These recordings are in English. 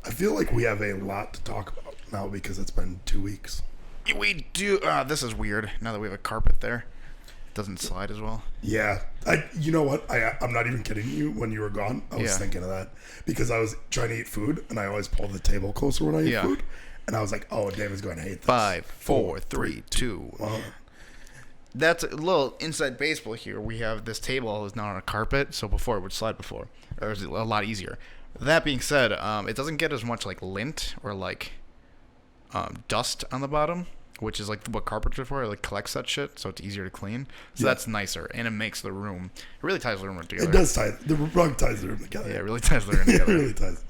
I feel like we have a lot to talk about now because it's been 2 weeks. We do. This is weird. Now that we have a carpet there, it doesn't slide as well. Yeah. You know what? I'm not even kidding you. When you were gone, I was thinking of that because I was trying to eat food and I always pull the table closer when I eat food. And I was like, oh, David's going to hate this. 5, 4, 3, 2. 1. That's a little inside baseball here. We have this table is not on a carpet, so before it would slide or it was a lot easier. That being said, it doesn't get as much like lint or like dust on the bottom, which is like what carpets are for. It like collects that shit, so it's easier to clean. So that's nicer, and it makes the room. It really ties the room together. It does tie the rug ties the room together. Yeah, it really ties the room together. It really ties.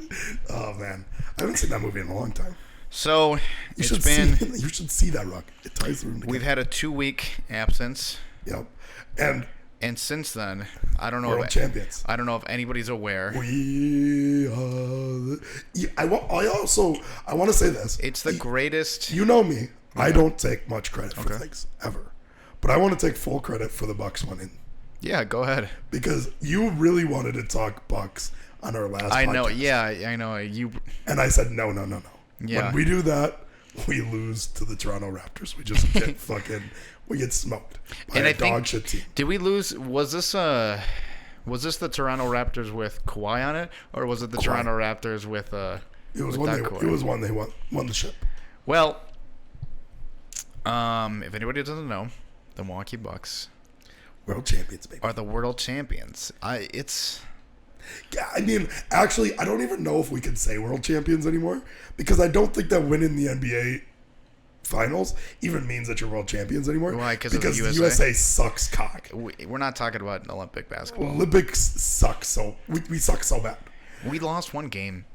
Oh man, I haven't seen that movie in a long time. So you should see that rug. It ties the room together. We've had a 2-week absence. Yep, and since then, I don't know. World champions. I don't know if anybody's aware. We are. I want to say this. It's the greatest. You know me. Yeah. I don't take much credit for things ever, but I want to take full credit for the Bucks winning. Yeah, go ahead. Because you really wanted to talk Bucks on our last. I know. podcast. Yeah, I know you. And I said no. Yeah. When we do that, we lose to the Toronto Raptors. We just get we get smoked by a dog shit team. Did we lose? Was this the Toronto Raptors with Kawhi on it, or was it the Toronto Raptors with It was one they won the ship. Well, if anybody doesn't know, the Milwaukee Bucks, world champions, baby, are the world champions. Yeah, I mean, actually, I don't even know if we can say world champions anymore because I don't think that winning the NBA finals even means that you're world champions anymore. Why? Because the USA sucks cock. We're not talking about Olympic basketball. Olympics suck we suck so bad. We lost one game.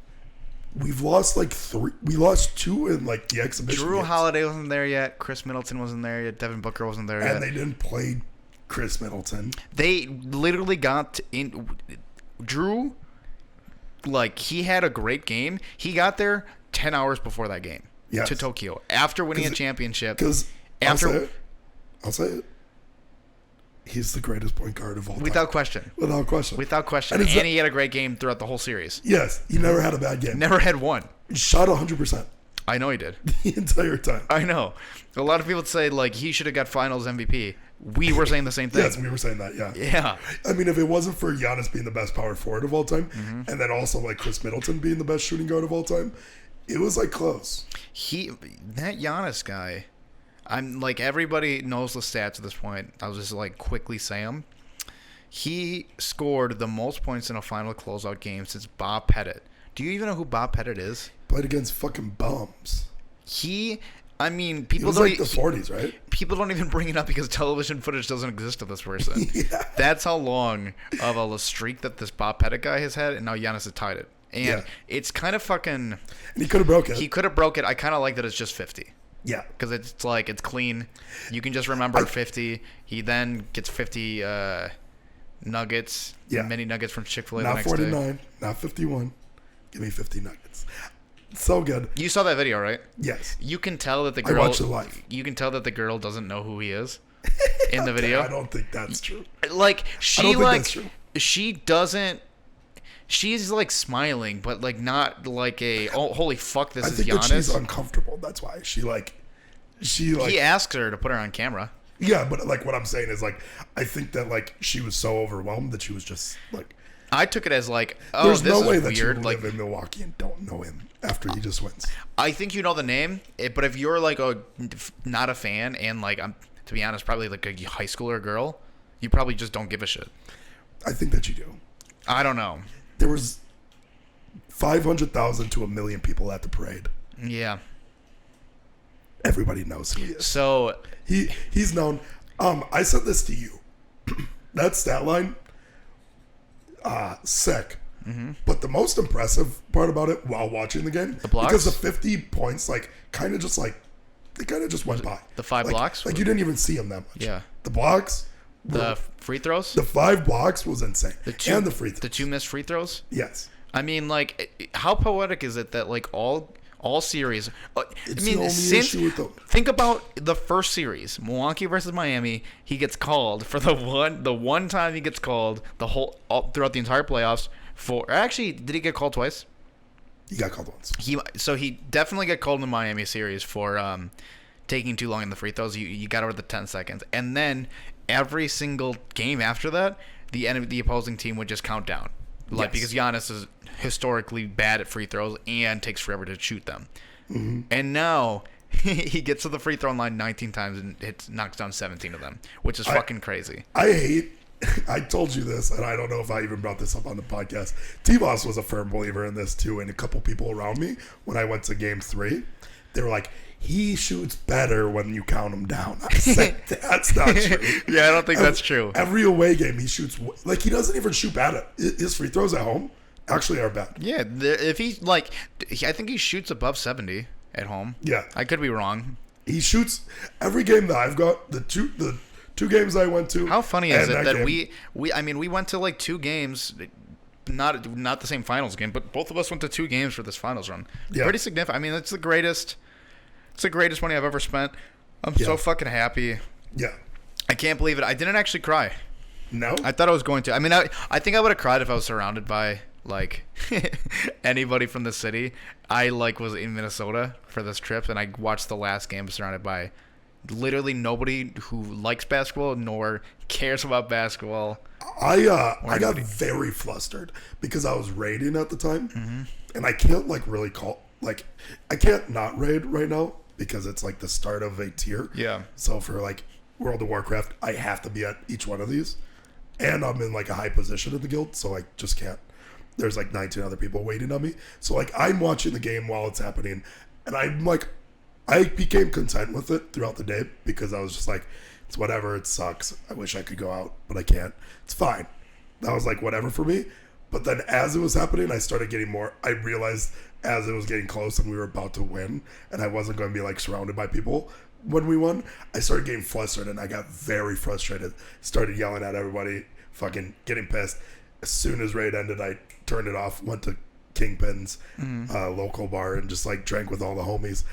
We've lost like 3. We lost 2 in like the exhibition. Drew games. Holiday wasn't there yet. Chris Middleton wasn't there yet. Devin Booker wasn't there yet. And they didn't play Chris Middleton. They literally got in. Drew, like, he had a great game. He got there 10 hours before that game to Tokyo after winning a championship. Because I'll say it. He's the greatest point guard of all time. Without question. And he had a great game throughout the whole series. Yes, he never had a bad game. Never had one. He shot 100%. I know he did. The entire time. I know. A lot of people say, like, he should have got finals MVP. We were saying the same thing. Yes, we were saying that, yeah. Yeah. I mean, if it wasn't for Giannis being the best power forward of all time, and then also, like, Chris Middleton being the best shooting guard of all time, it was, like, close. That Giannis guy, I'm, like, everybody knows the stats at this point. I'll just, like, quickly say them. He scored the most points in a final closeout game since Bob Pettit. Do you even know who Bob Pettit is? Played against fucking bums. People don't like the 40s, right? People don't even bring it up because television footage doesn't exist of this person. Yeah. That's how long of a streak that this Bob Pettit guy has had, and now Giannis has tied it. And it's kind of fucking... And he could have broke it. He could have broke it. I kind of like that it's just 50. Yeah. Because it's like, it's clean. You can just remember 50. He then gets 50 nuggets, mini nuggets from Chick-fil-A the next 49, day. Not 51. Give me 50 nuggets. So good. You saw that video, right? Yes. You can tell that the girl. I watched it live. You can tell that the girl doesn't know who he is in the video. I don't think that's true. Like true. She doesn't. She's like smiling, but like not like a holy fuck, this is Giannis. I think that she's uncomfortable. That's why she like. He asks her to put her on camera. Yeah, but like what I'm saying is like I think that like she was so overwhelmed that she was just like. I took it as like, there's this no is way weird. That you like live in Milwaukee and don't know him after he just wins. I think you know the name, but if you're like not a fan and like to be honest, probably like a high schooler girl, you probably just don't give a shit. I think that you do. I don't know. There was 500,000 to 1 million people at the parade. Yeah. Everybody knows who he is. So he's known. I said this to you. That stat line. Sick. Mm-hmm. But the most impressive part about it while watching the game, because the 50 points, like, kind of just went by. The 5 blocks? Like, you didn't even see them that much. Yeah. The blocks. The free throws? The 5 blocks was insane. And the free throws. The 2 missed free throws? Yes. I mean, like, how poetic is it that, like, all series. It's the only issue with them. Think about the first series, Milwaukee versus Miami. He gets called for the one time he gets called throughout the entire playoffs. Actually, did he get called twice? He got called once. He definitely got called in the Miami series for taking too long in the free throws. You got over the 10 seconds, and then every single game after that, the opposing team would just count down, because Giannis is historically bad at free throws and takes forever to shoot them. Mm-hmm. And now he gets to the free throw line 19 times and knocks down 17 of them, which is fucking crazy. I told you this, and I don't know if I even brought this up on the podcast. T-Boss was a firm believer in this too, and a couple people around me when I went to Game 3, they were like, he shoots better when you count him down. I said, that's not true. Yeah, I don't think that's true. Every away game, he shoots, he doesn't even shoot bad at his free throws at home. Actually, are bad. Yeah, if I think he shoots above 70 at home. Yeah, I could be wrong. He shoots every game that I've got. The two games I went to. How funny is it that game, we went to like 2 games, not the same finals game, but both of us went to 2 games for this finals run. Yeah. Pretty significant. I mean, it's the greatest money I've ever spent. I'm so fucking happy. Yeah. I can't believe it. I didn't actually cry. No? I thought I was going to. I mean, I think I would have cried if I was surrounded by anybody from the city. I was in Minnesota for this trip, and I watched the last game surrounded by literally nobody who likes basketball nor cares about basketball. I got very flustered because I was raiding at the time, and I can't really call I can't not raid right now because it's the start of a tier. Yeah. So for World of Warcraft, I have to be at each one of these, and I'm in a high position in the guild, so I just can't. There's 19 other people waiting on me. So I'm watching the game while it's happening, and I became content with it throughout the day because I was just it's whatever, it sucks. I wish I could go out, but I can't. It's fine. That was whatever for me. But then as it was happening, I started getting more. I realized as it was getting close and we were about to win, and I wasn't going to be surrounded by people when we won, I started getting flustered, and I got very frustrated. Started yelling at everybody, fucking getting pissed. As soon as raid ended, I turned it off, went to Kingpin's local bar, and just drank with all the homies.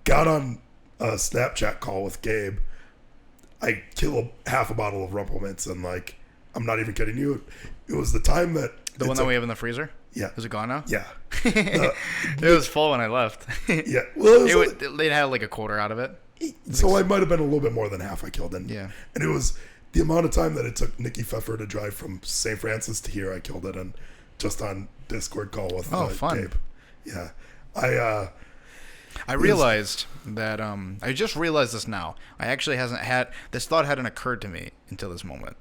Got on a Snapchat call with Gabe. I killed half a bottle of Rumple Mints, and I'm not even kidding you. It was the time that the one that we have in the freezer. Yeah, is it gone now? Yeah, it was full when I left. Yeah, well, they had a quarter out of it. So I might have been a little bit more than half I killed, and it was the amount of time that it took Nikki Pfeffer to drive from St. Francis to here. I killed it, and just on Discord call with fun. Gabe. Yeah, I realized that I just realized this now. I actually this thought hadn't occurred to me until this moment.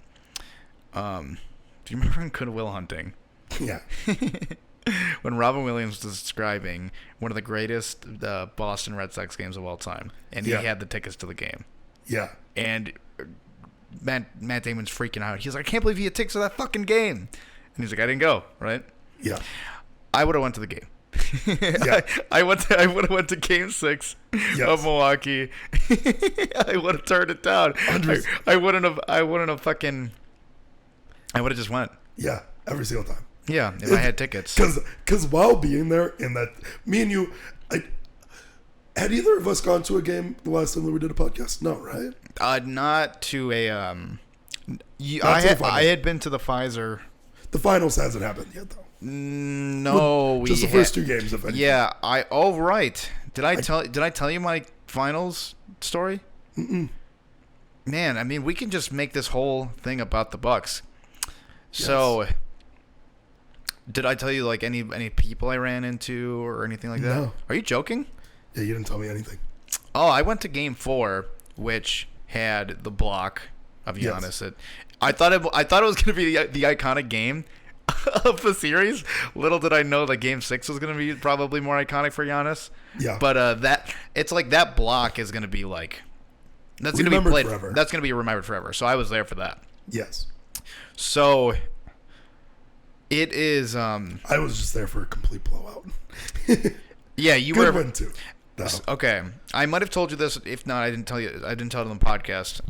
Do you remember in Good Will Hunting? Yeah. When Robin Williams was describing one of the greatest Boston Red Sox games of all time, and he had the tickets to the game. Yeah. And Matt Damon's freaking out. He's like, I can't believe he had tickets to that fucking game. And he's like, I didn't go, right? Yeah. I would have went to the game. Yeah. I would have went to Game 6 of Milwaukee. I would have turned it down. I wouldn't have just went. Yeah, every single time. Yeah, if I had tickets. Because while being there, in that, me and you, had either of us gone to a game the last time that we did a podcast? No, right? Not to a. I had been to the Pfizer. The finals hasn't happened yet, though. No, just the first 2 games, if anything. Yeah, oh right. Did I tell you my finals story? Mm-mm. Man, I mean, we can just make this whole thing about the Bucks. Yes. So, did I tell you any people I ran into or anything like that? No. Are you joking? Yeah, you didn't tell me anything. Oh, I went to Game 4, which had the block of Giannis. Yes. I thought it was going to be the iconic game of the series. Little did I know that Game 6 was going to be probably more iconic for Giannis. Yeah. But that block is going to be that's going to be played forever. That's going to be remembered forever. So I was there for that. Yes. So it is. I was just there for a complete blowout. Yeah, you Good were. one too. No. Okay, I might have told you this. If not, I didn't tell you. I didn't tell it on the podcast.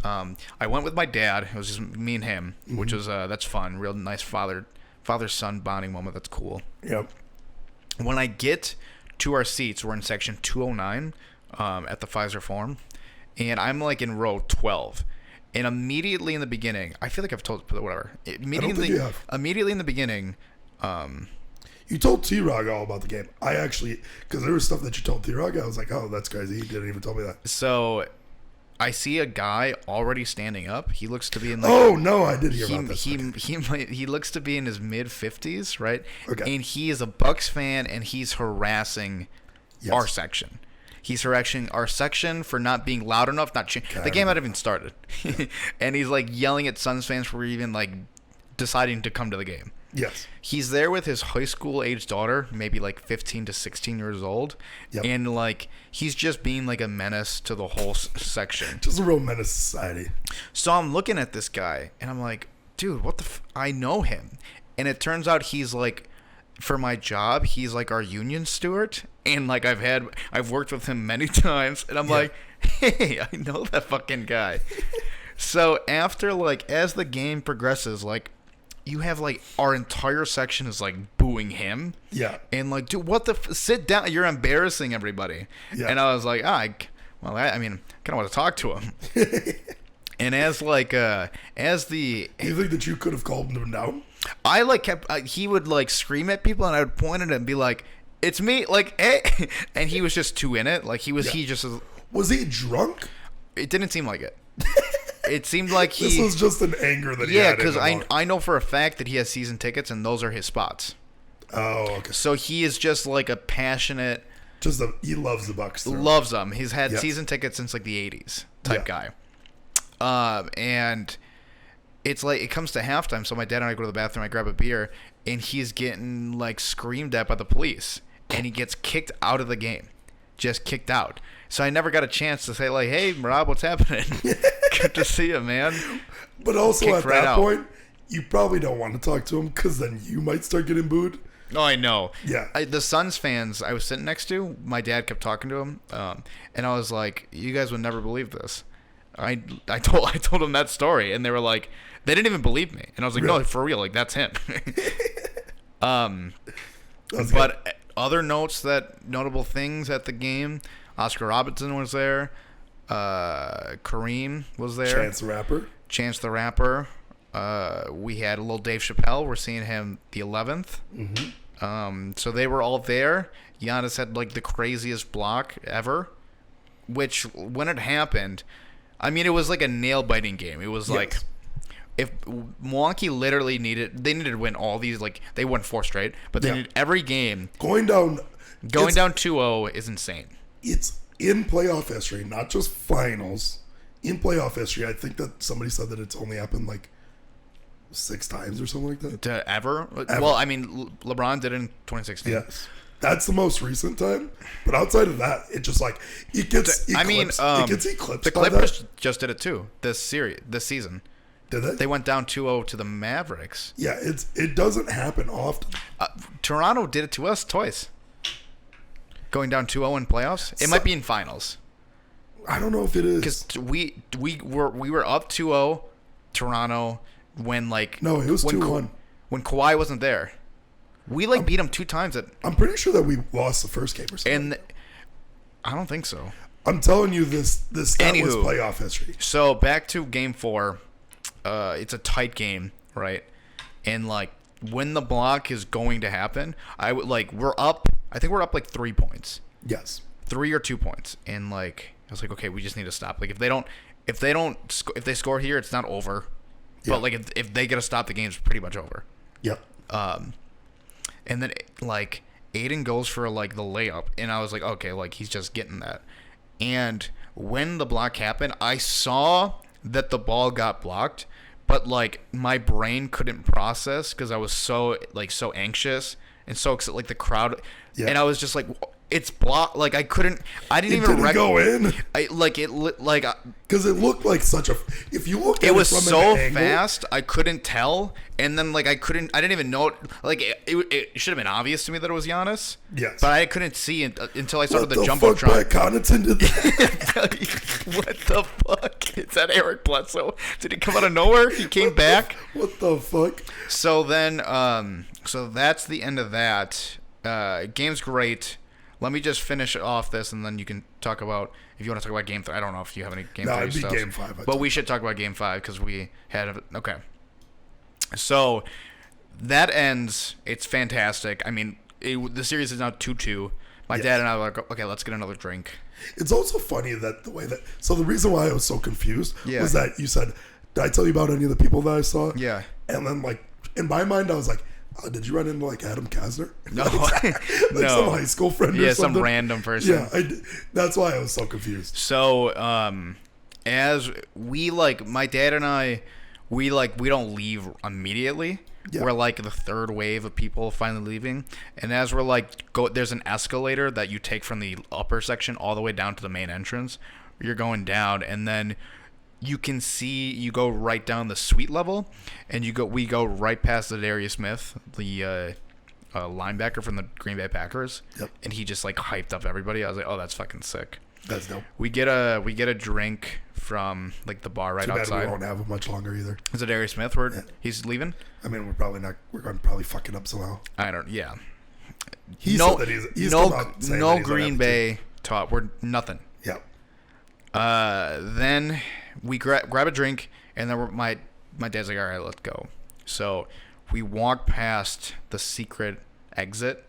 I went with my dad. It was just me and him, which was that's fun. Real nice father-son bonding moment. That's cool. Yep. When I get to our seats, we're in section 209 at the Pfizer Forum, and I'm in row 12. And immediately in the beginning, I feel like I've told whatever. Immediately in the beginning, You told T-Rog all about the game. I actually, because there was stuff that you told T-Rog, I was like, oh, that's crazy. He didn't even tell me that. So I see a guy already standing up. He looks to be in like oh no, I did hear about this. He looks to be in his mid-50s, right? Okay. And he is a Bucks fan, and he's harassing our section. He's harassing our section for not being loud enough. The game hadn't even started, and he's like yelling at Suns fans for even like deciding to come to the game. Yes. He's there with his high school age daughter, maybe like 15 to 16 years old. Yep. And like he's just being like a menace to the whole section. Just a real menace to society. So I'm looking at this guy and I'm like, dude, what the I know him. And it turns out he's like, for my job, he's like our union steward. And like I've worked with him many times. And I'm like, hey, I know that fucking guy. So after like, as the game progresses, like, you have like our entire section is like booing him. Yeah. And like, dude, what the sit down. You're embarrassing everybody. Yeah. And I was like, I mean, kind of want to talk to him. And as like, as the. Do you think that you could have called him down? I like kept, he would like scream at people and I would point at him and be like, it's me. Like, hey. And he was just too in it. Like he just. Was he drunk? It didn't seem like it. It seemed like this was just an anger that he had. Yeah, because I know for a fact that he has season tickets and those are his spots. Oh, okay. So he is just like a passionate. He loves the Bucks. Loves them. He's had season tickets since like the 80s type guy. And it's like it comes to halftime. So my dad and I go to the bathroom. I grab a beer, and he's getting like screamed at by the police, and he gets kicked out of the game, just kicked out. So I never got a chance to say like, "Hey, Rob, what's happening? Good to see you, man." But also at that point, you probably don't want to talk to him because then you might start getting booed. Oh, I know. Yeah. The Suns fans I was sitting next to, my dad kept talking to him, and I was like, "You guys would never believe this." I told them that story, and they were like, they didn't even believe me, and I was like, really? No, for real, like that's him. But other notable things at the game. Oscar Robertson was there. Kareem was there. Chance the Rapper. We had a little Dave Chappelle. We're seeing him the 11th. Mm-hmm. So they were all there. Giannis had like the craziest block ever, which when it happened, I mean, it was like a nail-biting game. It was like if Milwaukee literally needed to win all these. Like they won 4 straight, but they needed every game. Going down 2-0 is insane. It's in playoff history, not just finals. In playoff history, I think that somebody said that it's only happened like 6 times or something like that. Ever? Well, I mean, LeBron did it in 2016. Yes. That's the most recent time. But outside of that, it just like it gets eclipsed. It gets eclipsed. The Clippers just did it too this season. Did they? They went down 2-0 to the Mavericks. Yeah, it doesn't happen often. Toronto did it to us twice. Going down 2-0 in playoffs? It might be in finals. I don't know if it is. Because we were up 2-0, Toronto, when like... No, it was 2-1. When Kawhi wasn't there. We beat them 2 times. I'm pretty sure that we lost the first game or something. And I don't think so. I'm telling you this was playoff history. So back to game 4. It's a tight game, right? And like when the block is going to happen, we're up. I think we're up like 3 points. Yes. 3 or 2 points, and like I was like, okay, we just need to stop. Like if they score here, it's not over. Yeah. But like if they get a stop, the game's pretty much over. Yep. And then like Aiden goes for like the layup, and I was like, okay, like he's just getting that. And when the block happened, I saw that the ball got blocked, but like my brain couldn't process because I was so anxious and so like the crowd, and I was just like, it's blocked. Like I didn't even go in. Because it looked like such a. If you look at it was from so an fast, I couldn't tell, and then like I didn't even know it. Like it should have been obvious to me that it was Giannis. Yes. But I couldn't see until I started the jumbotron. What the fuck, Connaughton did that? What the fuck? Is that Eric Bledsoe? Did he come out of nowhere? He came back. What the fuck? So then, so that's the end of that. Game's great. Let me just finish off this, and then you can talk about if you want to talk about Game 3. I don't know if you have any Game 3 No, it'd be stuff. Game 5. But we should talk about Game 5 because we had okay. So that ends. It's fantastic. I mean, the series is now 2-2. My dad and I were like, okay, let's get another drink. It's also funny that the way that... So the reason why I was so confused Yeah. was that you said, did I tell you about any of the people that I saw? Yeah. And then, like, in my mind, I was like, oh, did you run into, like, Adam Kasner? No. Like No. some high school friend or Yeah, something? some random person. Yeah, that's why I was so confused. So, as we, like, my dad and I, we don't leave immediately. Yeah. We're like the third wave of people finally leaving, and as we're like there's an escalator that you take from the upper section all the way down to the main entrance. You're going down, and then you can see you go right down the suite level, and we go right past the Darius Smith, the linebacker from the Green Bay Packers. Yep. And he just like hyped up everybody. I was like, oh, that's fucking sick. That's dope. We get a drink from like the bar right Too bad outside. we won't have him much longer either. Is it Darius Smith? He's leaving? I mean, we're going to probably fuck it up somehow. I don't. Yeah. He said that he's come out saying that he's Green unhappy Bay talk. We're nothing. too. Yeah. Then we grab a drink, and then my dad's like, all right, let's go. So we walk past the secret exit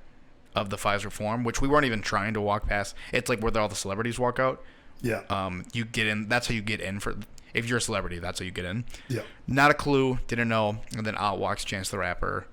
of the Pfizer Forum, which we weren't even trying to walk past. It's like where all the celebrities walk out. Yeah. You get in. That's how you get in for. If you're a celebrity, that's how you get in. Yeah. Not a clue. Didn't know. And then out walks Chance the Rapper,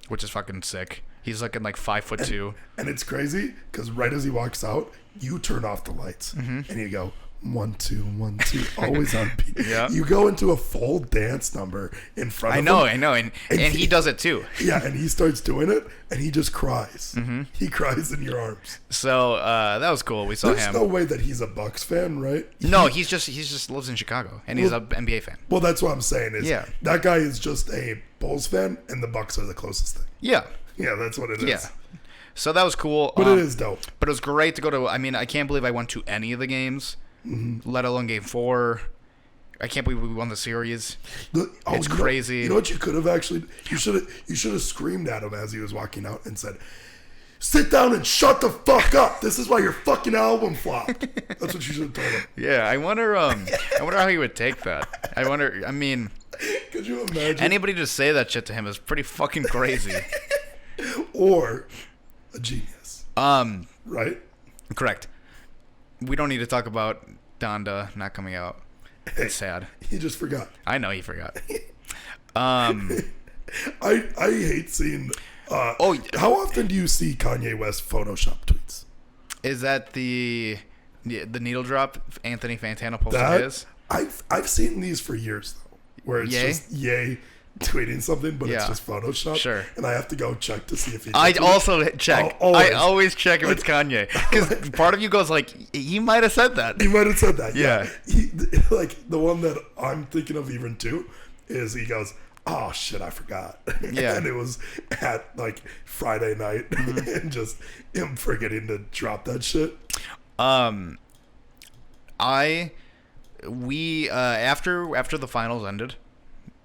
which is fucking sick. He's looking like 5'2". And it's crazy because right as he walks out, you turn off the lights and you go 1, 2, 1, 2, always on beat. Yeah. You go into a full dance number in front of him. I know, and he does it too. Yeah, and he starts doing it, and he just cries. He cries in your arms. So that was cool. We saw There's him. no way that he's a Bucks fan, right? No, he's just lives in Chicago, and he's an NBA fan. Well, that's what I'm saying is Yeah. that guy is just a Bulls fan, and the Bucks are the closest thing. Yeah, Yeah, that's what it is. yeah. So that was cool. But it is dope. But it was great to go to. I mean, I can't believe I went to any of the games, let alone Game 4. I can't believe we won the series. It's crazy. You know what you could have actually? You should have screamed at him as he was walking out and said, "Sit down and shut the fuck up. This is why your fucking album flopped." That's what you should have told him. Yeah, I wonder how he would take that. I mean, Could you imagine? anybody to say that shit to him is pretty fucking crazy. Or a genius, right? Correct. We don't need to talk about Donda not coming out. It's sad. He just forgot. I know he forgot. I hate seeing. How often do you see Kanye West Photoshop tweets? Is that the needle drop Anthony Fantano posted That his? I've seen these for years though, where it's Ye? just Ye tweeting something, but it's Yeah. just Photoshop. Sure. And I have to go check to see if he. I gets it. also check. Always. I always check if it's Kanye, because part of you goes like, he might have said that. He might have said that. Yeah. He, like the one that I'm thinking of even too is he goes, "Oh shit, I forgot." Yeah. And it was at like Friday night, and just him forgetting to drop that shit. We after the finals ended,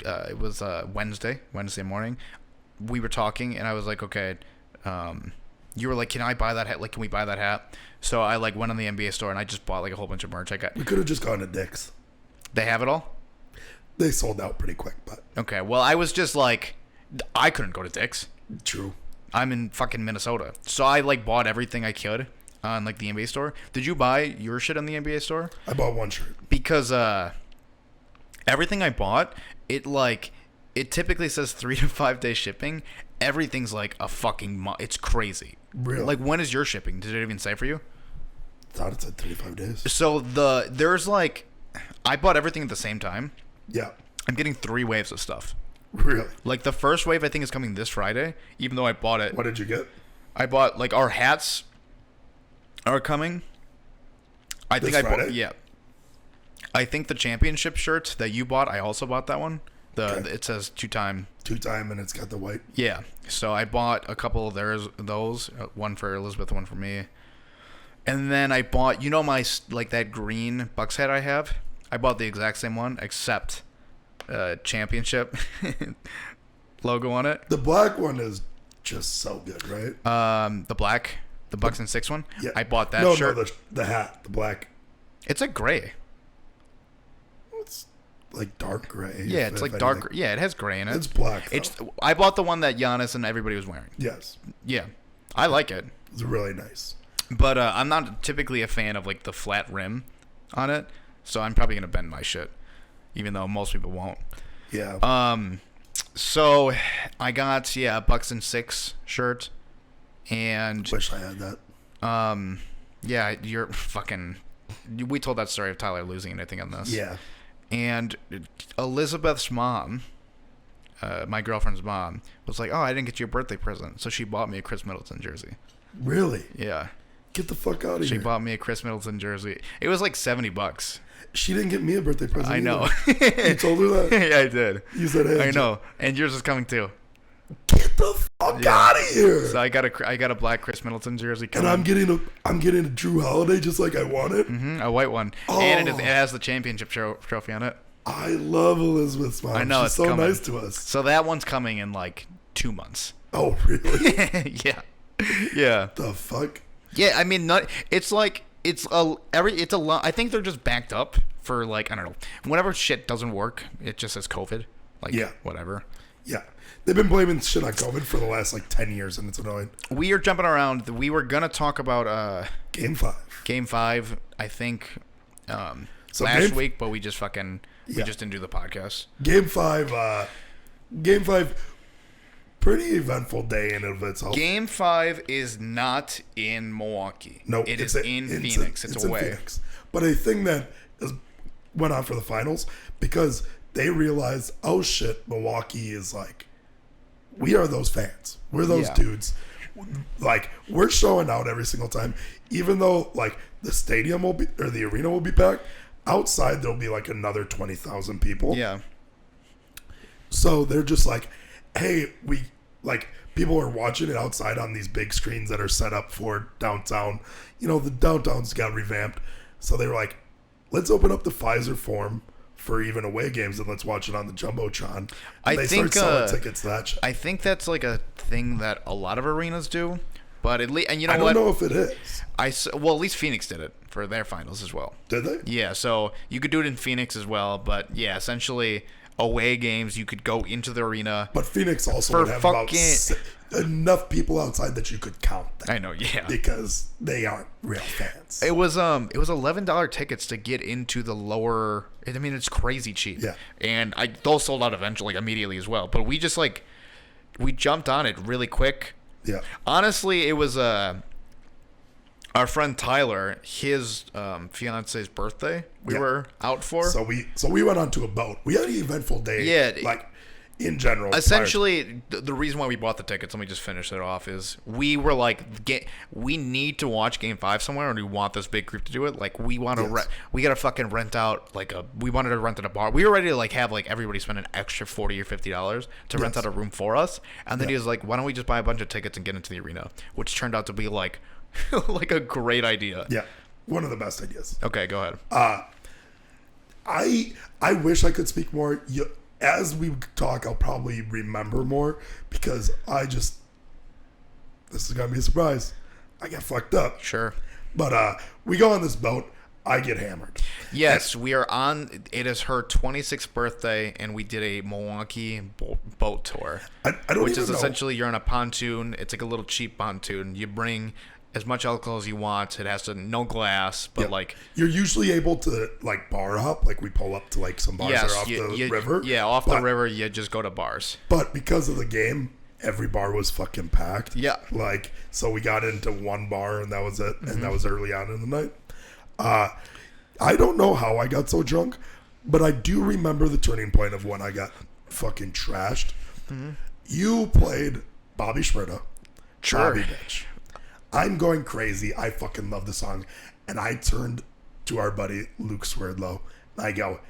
it was Wednesday morning. We were talking, and I was like, okay, you were like, can I buy that hat? Like, can we buy that hat? So I like went on the NBA store and I just bought like a whole bunch of merch. We could have just gone to Dick's. They have it all. They sold out pretty quick, but Okay, well, I was just like, I couldn't go to Dick's. true. I'm in fucking Minnesota, so I like bought everything I could on like the NBA store. Did you buy your shit on the NBA store? I bought one shirt. Because everything I bought, it typically says 3 to 5 day shipping. Everything's like a fucking it's crazy. Really? Like, when is your shipping? Did it even say for you? Thought it said 35 days. So there's like, I bought everything at the same time. Yeah. I'm getting 3 waves of stuff. Really? Like, the first wave I think is coming this Friday, even though I bought it. What did you get? I bought like our hats are coming. I think This I bought, Friday? yeah. I think the championship shirt that you bought, I also bought that one. Okay. It says 2-time. 2-time, and it's got the white. Yeah. So I bought a couple of those, one for Elizabeth, one for me. And then I bought, my like that green Bucks hat I have. I bought the exact same one except championship logo on it. The black one is just so good, right? The Bucks and 6 one. Yeah. I bought that no, shirt. No, the hat, the black. It's a gray. It's like dark gray. Yeah, it's like dark. Yeah, it has gray in it. It's black. I bought the one that Giannis and everybody was wearing. Yes. Yeah, I like it. It's really nice. But I'm not typically a fan of like the flat rim on it, so I'm probably gonna bend my shit, even though most people won't. Yeah. So I got a Bucks and 6 shirt, and Wish I had that. yeah, you're fucking. We told that story of Tyler losing and everything on this. Yeah. And Elizabeth's mom, my girlfriend's mom, was like, "Oh, I didn't get you a birthday present," so she bought me a Chris Middleton jersey. Really? Yeah. Get the fuck out of here. She bought me a Chris Middleton jersey. It was like $70. She didn't get me a birthday present. I know. You told her that? Yeah, I did. You said, "Hey." I know. And yours is coming too. Get the fuck out of here. So I got a black Chris Middleton jersey coming. And I'm getting a Drew Holiday just like I wanted. A white one. Oh. And it has the championship trophy on it. I love Elizabeth's mom. I know. She's it's so coming. nice to us. So that one's coming in like 2 months. Oh, really? Yeah. Yeah. The fuck? Yeah, I mean, it's like it's a lot. I think they're just backed up for like, I don't know, whenever shit doesn't work, it just says COVID. Like, Yeah. Whatever. Yeah. They've been blaming shit on COVID for the last like 10 years, and it's annoying. We are jumping around. We were gonna talk about Game 5. Game 5. I think So last week, but we just fucking we Yeah. just didn't do the podcast. Game 5. Game 5. Pretty eventful day in and of itself. Game 5 is not in Milwaukee. No, it is in Phoenix. It's away. in Phoenix. But a thing that went on for the finals because they realized, oh shit, Milwaukee is like, we are those fans. We're those dudes. Like, we're showing out every single time, even though like the stadium will be or the arena will be packed. Outside there'll be like another 20,000 people. Yeah. So they're just like, hey, people are watching it outside on these big screens that are set up for downtown. You know, the downtown's got revamped. So they were like, let's open up the Pfizer Forum for even away games and let's watch it on the Jumbotron. And they start selling tickets to that shit. I think that's like a thing that a lot of arenas do. But at least, and you know I what? don't know if it is. Well, at least Phoenix did it for their finals as well. Did they? Yeah, so you could do it in Phoenix as well. But yeah, essentially away games, you could go into the arena. But Phoenix also would have about enough people outside that you could count them. I know, yeah. Because they aren't real fans. It was $11 tickets to get into the lower. I mean, it's crazy cheap. Yeah. And those sold out eventually, like immediately as well. But we just we jumped on it really quick. Yeah. Honestly, it was our friend Tyler, his fiance's birthday. We were out for. So we went onto a boat. We had an eventful day. Yeah. Like in general. Essentially, the reason why we bought the tickets, let me just finish it off, is we were like, we need to watch Game 5 somewhere, and we want this big group to do it. Like, we want to, we got to fucking rent out, we wanted to rent at a bar. We were ready to, like, have, like, everybody spend an extra $40 or $50 to rent out a room for us. And then he was like, why don't we just buy a bunch of tickets and get into the arena? Which turned out to be, like, like a great idea. Yeah. One of the best ideas. Okay, go ahead. I wish I could speak more. As we talk, I'll probably remember more because this is going to be a surprise. I get fucked up. Sure. But we go on this boat. I get hammered. Yes, we are on. It is her 26th birthday, and we did a Milwaukee boat tour. I don't which even is know. essentially you're on a pontoon. It's like a little cheap pontoon. You bring as much alcohol as you want. It has to no glass, but like you're usually able to like bar hop. Like we pull up to like some bars that are off the river. Yeah, off the river. You just go to bars. But because of the game, every bar was fucking packed. Yeah. Like, so we got into one bar and that was it. And that was early on in the night. I don't know how I got so drunk, but I do remember the turning point of when I got fucking trashed. Mm-hmm. You played Bobby Shmurda. Sure. Bobby Bitch. I'm going crazy. I fucking love the song. And I turned to our buddy Luke Swerdlow and I go,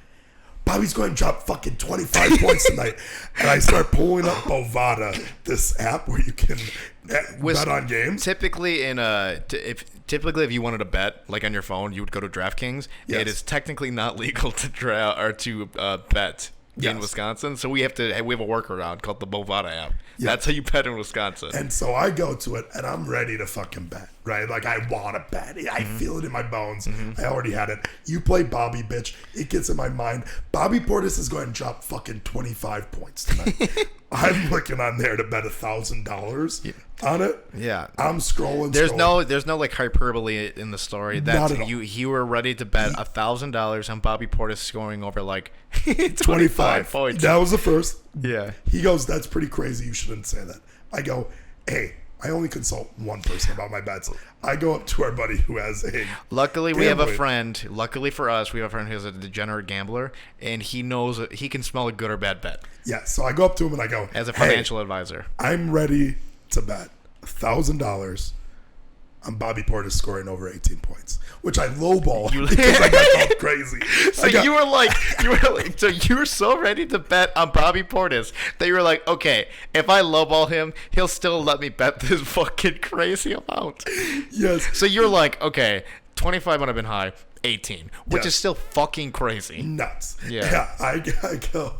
Bobby's going to drop fucking 25 points tonight. And I start pulling up Bovada, this app where you can bet on games. Typically, if you wanted to bet, like on your phone, you would go to DraftKings. Yes. It is technically not legal to bet in Yes. Wisconsin. So we have a workaround called the Bovada app. Yeah. That's how you bet in Wisconsin. And so I go to it, and I'm ready to fucking bet, right? Like, I want to bet. I feel it in my bones. I already had it. You play Bobby, bitch. It gets in my mind. Bobby Portis is going to drop fucking 25 points tonight. I'm looking on there to bet $1,000 on it. Yeah. I'm scrolling. There's no like hyperbole in the story. Not at all. You were ready to bet $1,000 on Bobby Portis scoring over like 25 points. That was the first. Yeah. He goes, that's pretty crazy. You shouldn't say that. I go, hey, I only consult one person about my bets. I go up to our buddy who has a Luckily, we have a gambling- friend. Luckily for us, we have a friend who's a degenerate gambler, and he knows he can smell a good or bad bet Yeah, so I go up to him and I go, as a hey, financial advisor. I'm ready to bet $1,000 on Bobby Portis scoring over 18 points, which I lowball because I got called crazy. So you were so ready to bet on Bobby Portis that you were like, okay, if I lowball him, he'll still let me bet this fucking crazy amount. Yes. So you're like, okay, 25 would have been high, 18, which Yes. is still fucking crazy. Nuts. Yeah. I go.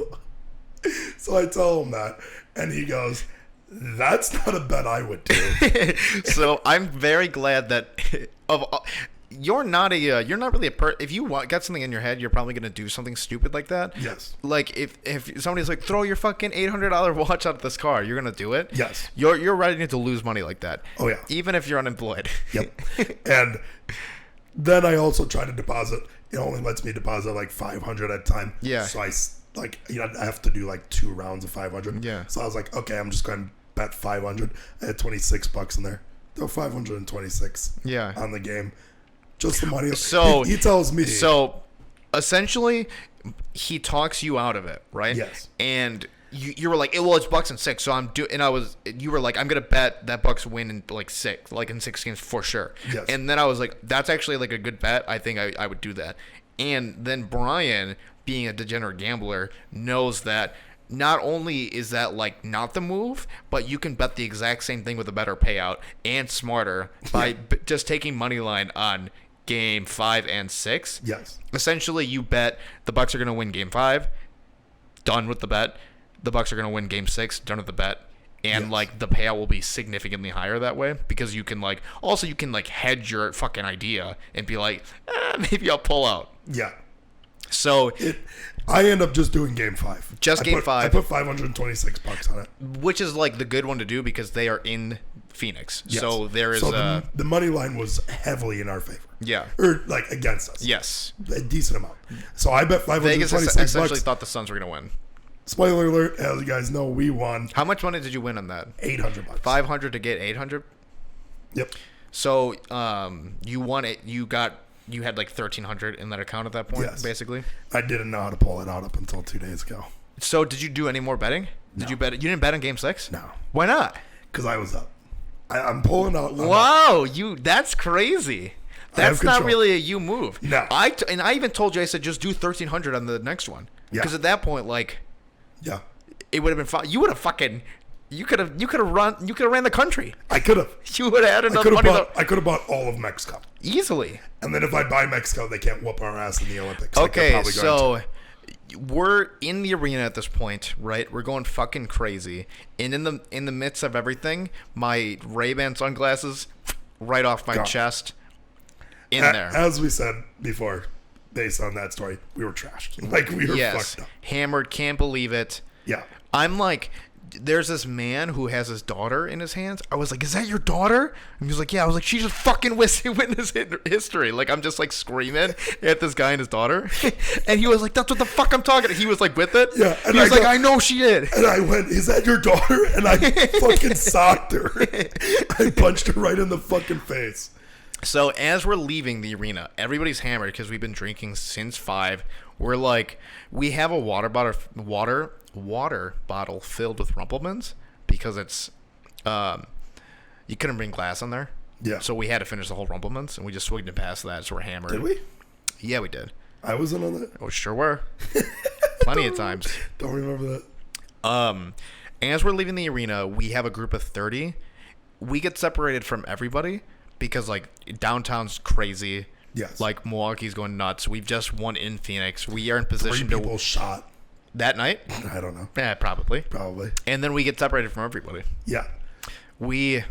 So I tell him that, and he goes, that's not a bet I would do. So I'm very glad that you're not really a if you got something in your head, you're probably gonna do something stupid like that. Yes. Like if somebody's like, throw your fucking $800 watch out of this car, you're gonna do it. Yes. You're ready to lose money like that. Oh, yeah. Even if you're unemployed. Yep. And then I also try to deposit. It only lets me deposit like 500 at a time. Yeah. So I have to do like 2 rounds of 500. Yeah. So I was like, okay, I'm just going to bet 500. I had $26 in there. Throw 526. Yeah. On the game. Just the money. So he tells me. So essentially, he talks you out of it, right? Yes. And you were like, well, it's Bucks and 6, so you were like, I'm gonna bet that Bucks win in like 6 games for sure. Yes. And then I was like, that's actually like a good bet. I think I would do that. And then Brian, being a degenerate gambler, knows that not only is that like not the move, but you can bet the exact same thing with a better payout and smarter by just taking money line on game 5 and 6. Yes. Essentially, you bet the Bucks are going to win game 5, done with the bet. The Bucks are going to win game 6, done with the bet. And Yes. like the payout will be significantly higher that way because you can like hedge your fucking idea and be like, maybe I'll pull out. Yeah. So I end up just doing game 5. Game 5. I put $526 on it. Which is like the good one to do because they are in Phoenix. Yes. So there is the money line was heavily in our favor. yeah. Or like against us. Yes. A decent amount. So I bet Vegas $526. essentially thought the Suns were going to win. Spoiler alert, as you guys know, we won How much money did you win on that? $800. 500 to get 800? Yep. So you won it. You had like 1,300 in that account at that point, Yes. basically. I didn't know how to pull it out up until 2 days ago. So did you do any more betting? Did No. you bet? You didn't bet on Game 6? No. Why not? Because I was up. I'm pulling out. Wow, that's crazy. That's not control. really a you move. No. And I even told you, I said just do 1,300 on the next one. Yeah. Because at that point, like, Yeah. it would have been fine. You would have fucking. You could have ran the country. I could have. You would have had I enough could have money bought all of Mexico. easily. And then if I buy Mexico, they can't whoop our ass in the Olympics. like they're Okay, probably going so we're in the arena at this point, right? We're going fucking crazy, and in the midst of everything, my Ray-Ban sunglasses right off my Gone. chest, in to. there. As we said before, based on that story, we were trashed. Like, we were Yes, fucked up. hammered, can't believe it. Yeah. I'm like, there's this man who has his daughter in his hands. I was like, is that your daughter? And he was like, yeah. I was like, she just fucking witnessed history. Like, I'm just like screaming at this guy and his daughter. And he was like, that's what the fuck I'm talking. He was like with it. Yeah, And and he was I like, go- I know she did. And I went, is that your daughter? And I fucking socked her. I punched her right in the fucking face. So as we're leaving the arena, everybody's hammered because we've been drinking since 5. We're like, we have a water bottle filled with Rumplemans because it's you couldn't bring glass in there. Yeah. So we had to finish the whole Rumplemans, and we just swigged it past that, so we're hammered. Did we? Yeah, we did. I wasn't on that. Oh, sure were. Plenty of times. Don't remember that. As we're leaving the arena, we have a group of 30. We get separated from everybody because, like, downtown's crazy. Yes. Like, Milwaukee's going nuts. We've just won in Phoenix. We are in 3 position people shot. That night? I don't know. Yeah, probably. Probably. And then we get separated from everybody. Yeah. We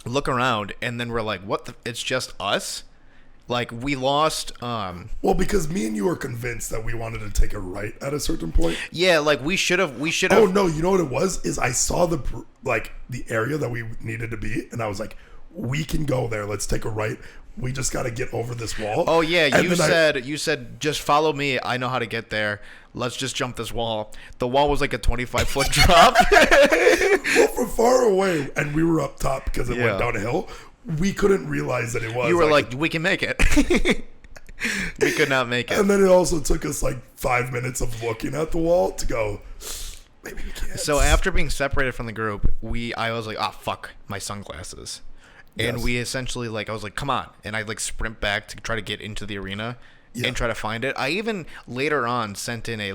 look around, and then we're like, what the? It's just us? Like, we lost... Well, because me and you were convinced that we wanted to take a right at a certain point. Yeah, like, we should have... Oh, no, you know what it was? Is I saw the area that we needed to be, and I was like, we can go there. Let's take a right. We just got to get over this wall. Oh, yeah, you said, just follow me. I know how to get there. Let's just jump this wall. The wall was like a 25-foot drop. Well, from far away, and we were up top because it went down a hill, we couldn't realize that it was. You were like, we can make it. We could not make it. And then it also took us like 5 minutes of looking at the wall to go, maybe we can't. So after being separated from the group, I was like, fuck, my sunglasses. And Yes. we essentially, like, I was like, come on. And I, like, sprint back to try to get into the arena and try to find it. I even later on sent in a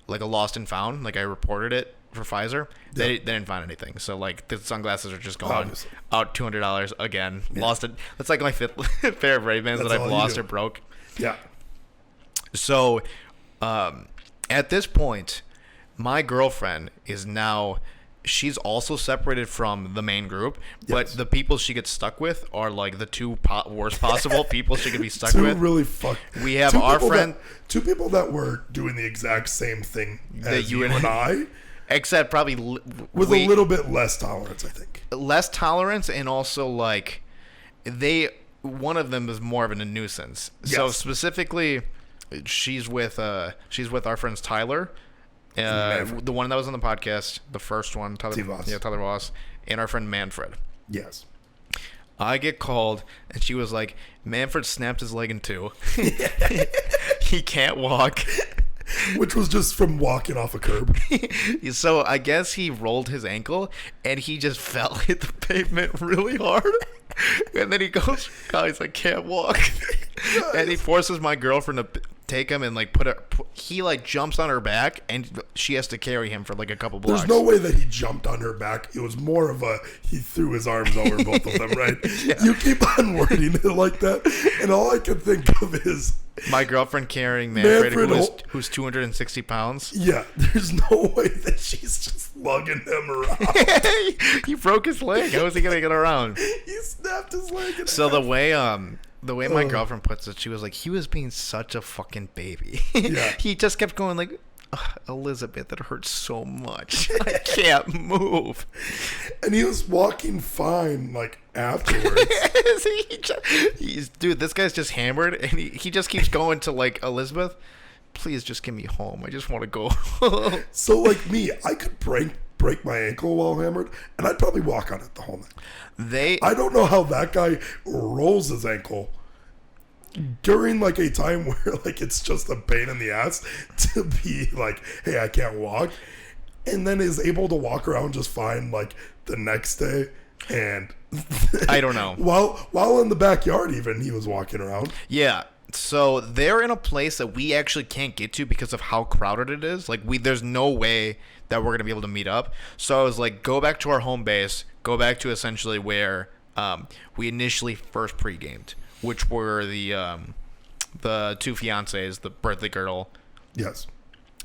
lost and found. Like, I reported it for Pfizer. They didn't find anything. So, like, the sunglasses are just gone. Out $200 again. Lost it. That's like my fifth pair of Ray-Bans that I've lost or broke. Yeah. So, at this point, my girlfriend is now... She's also separated from the main group, but the people she gets stuck with are like the two worst possible people she could be stuck with. Really fucked. We have our friend... two people that were doing the exact same thing as you and I. Except probably... With a little bit less tolerance, I think. Less tolerance, and also like... One of them is more of a nuisance. Yes. So specifically, she's with our friends Tyler... the one that was on the podcast, the first one, Tyler Voss, and our friend Manfred. Yes. I get called, and she was like, Manfred snapped his leg in two. He can't walk. Which was just from walking off a curb. So I guess he rolled his ankle, and he just fell, hit the pavement really hard. And then he goes, guys, I can't walk. And he forces my girlfriend to take him and like he like jumps on her back, and she has to carry him for like a couple blocks. There's no way that he jumped on her back. It was more of he threw his arms over both of them, right? Yeah. You keep on wording it like that, and all I can think of is my girlfriend carrying Manfred who's 260 pounds. Yeah, there's no way that she's just lugging him around. He broke his leg. How is he gonna get around? He snapped his leg in So half. The way my girlfriend puts it, she was like, he was being such a fucking baby. Yeah. He just kept going like, Elizabeth, it hurts so much. I can't move. And he was walking fine, like, afterwards. Dude, this guy's just hammered, and he just keeps going to, like, Elizabeth, please just get me home. I just want to go home. So, like me, I could break my ankle while hammered, and I'd probably walk on it the whole night. I don't know how that guy rolls his ankle during like a time where like it's just a pain in the ass to be like, hey, I can't walk, and then is able to walk around just fine like the next day. And I don't know. While in the backyard, even he was walking around. Yeah. So they're in a place that we actually can't get to because of how crowded it is. Like there's no way that we're gonna be able to meet up. So I was like, go back to our home base. Go back to essentially where we initially first pre-gamed, which were the two fiancés, the birthday girl. Yes.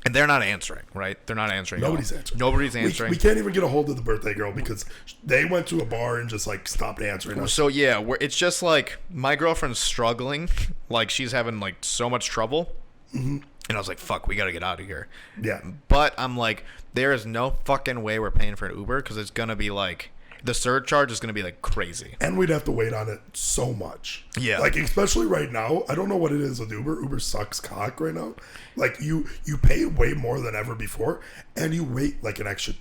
And they're not answering, right? They're not answering. Nobody's answering. Nobody's answering. We can't even get a hold of the birthday girl because they went to a bar and just like stopped answering us. So yeah, it's just like my girlfriend's struggling, like she's having like so much trouble. Mm-hmm. And I was like, fuck, we got to get out of here. Yeah. But I'm like, there is no fucking way we're paying for an Uber because it's going to be like, the surcharge is going to be like crazy. And we'd have to wait on it so much. Yeah. Like, especially right now, I don't know what it is with Uber. Uber sucks cock right now. Like, you pay way more than ever before, and you wait like an extra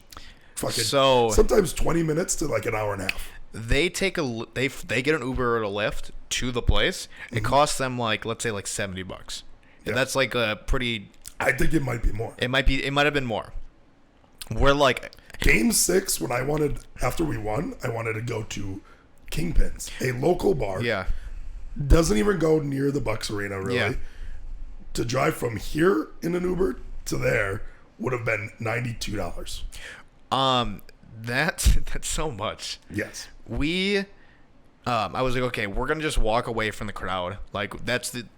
fucking, sometimes 20 minutes to like an hour and a half. They take they get an Uber or a Lyft to the place. It costs them like, let's say like $70. And that's like a pretty... I think it might be more. It might have been more. We're like... Game 6, after we won, I wanted to go to Kingpin's, a local bar. Yeah. Doesn't even go near the Bucks Arena, really. Yeah. To drive from here in an Uber to there would have been $92. That's so much. Yes. I was like, okay, we're gonna just walk away from the crowd. Like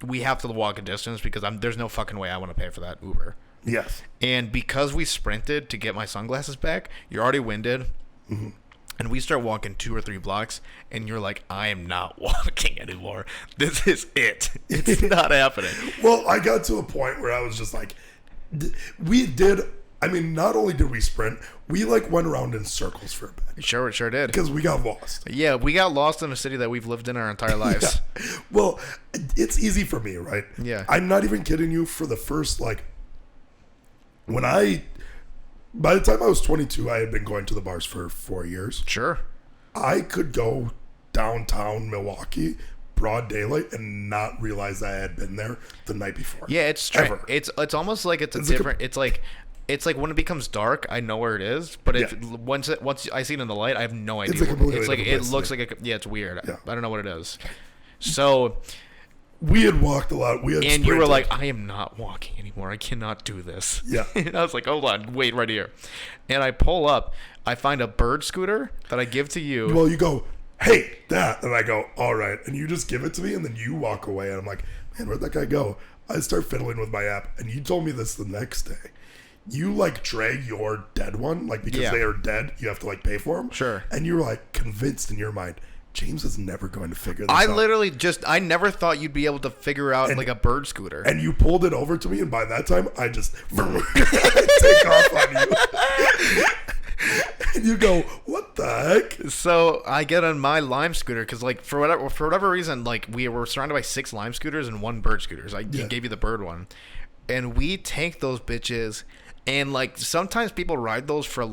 we have to walk a distance because there's no fucking way I want to pay for that Uber. Yes. And because we sprinted to get my sunglasses back, you're already winded. Mm-hmm. And we start walking 2 or 3 blocks, and you're like, I am not walking anymore. This is it. It's not happening. Well, I got to a point where I was just like, not only did we sprint, we like went around in circles for a bit. Sure did. Because we got lost. Yeah, we got lost in a city that we've lived in our entire lives. Yeah. Well, it's easy for me, right? Yeah. I'm not even kidding you. For the first, by the time I was 22, I had been going to the bars for 4 years. Sure. I could go downtown Milwaukee, broad daylight, and not realize I had been there the night before. Yeah, it's Ever. it's almost like it's different. It's like when it becomes dark, I know where it is, but once I see it in the light, I have no idea. It's a completely it's like different it place looks to like it's weird. Yeah. I don't know what it is. So. We had walked a lot. We had And you were sprinted. like, I am not walking anymore. I cannot do this. Yeah. And I was like, hold on, wait right here. And I pull up. I find a bird scooter that I give to you. Well, you go, hey, that. And I go, all right. And you just give it to me, and then you walk away. And I'm like, man, where'd that guy go? I start fiddling with my app. And you told me this the next day. You, drag your dead one. Because they are dead, you have to, pay for them. Sure. And you were, convinced in your mind, James is never going to figure this out. I never thought you'd be able to figure out, a bird scooter. And you pulled it over to me, and by that time, I just take off on you. And you go, what the heck? So I get on my Lime scooter because, for whatever reason, we were surrounded by 6 Lime scooters and 1 bird scooter. So I gave you the bird one, and we take those bitches, and sometimes people ride those for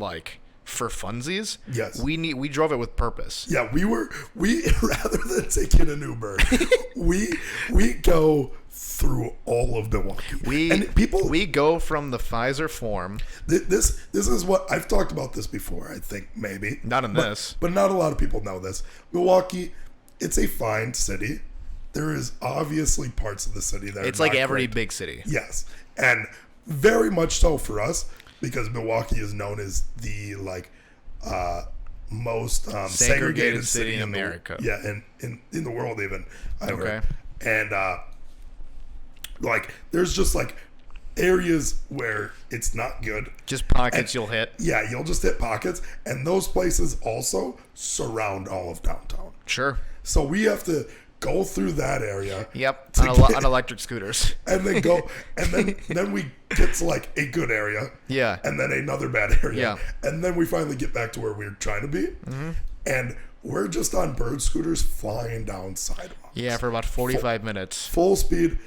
funsies. Yes. We drove it with purpose. Yeah, we rather than taking an Uber, we go through all of Milwaukee. We go from the Pfizer Forum. This is what I've talked about this before. I think maybe Not in this, but not a lot of people know this. Milwaukee, it's a fine city. There is obviously parts of the city that it's are like not every great. big city. Yes, and very much so for us because Milwaukee is known as the most segregated city in America. And in the world even. Okay. And there's just areas where it's not good. Just pockets you'll hit. Yeah, you'll just hit pockets, and those places also surround all of downtown. Sure. So we have to go through that area. Yep. On electric scooters. And then go, and then we get to a good area. Yeah. And then another bad area. Yeah. And then we finally get back to where we were trying to be. Mm-hmm. And we're just on bird scooters flying down sidewalks. Yeah, for about 45 minutes. Full speed.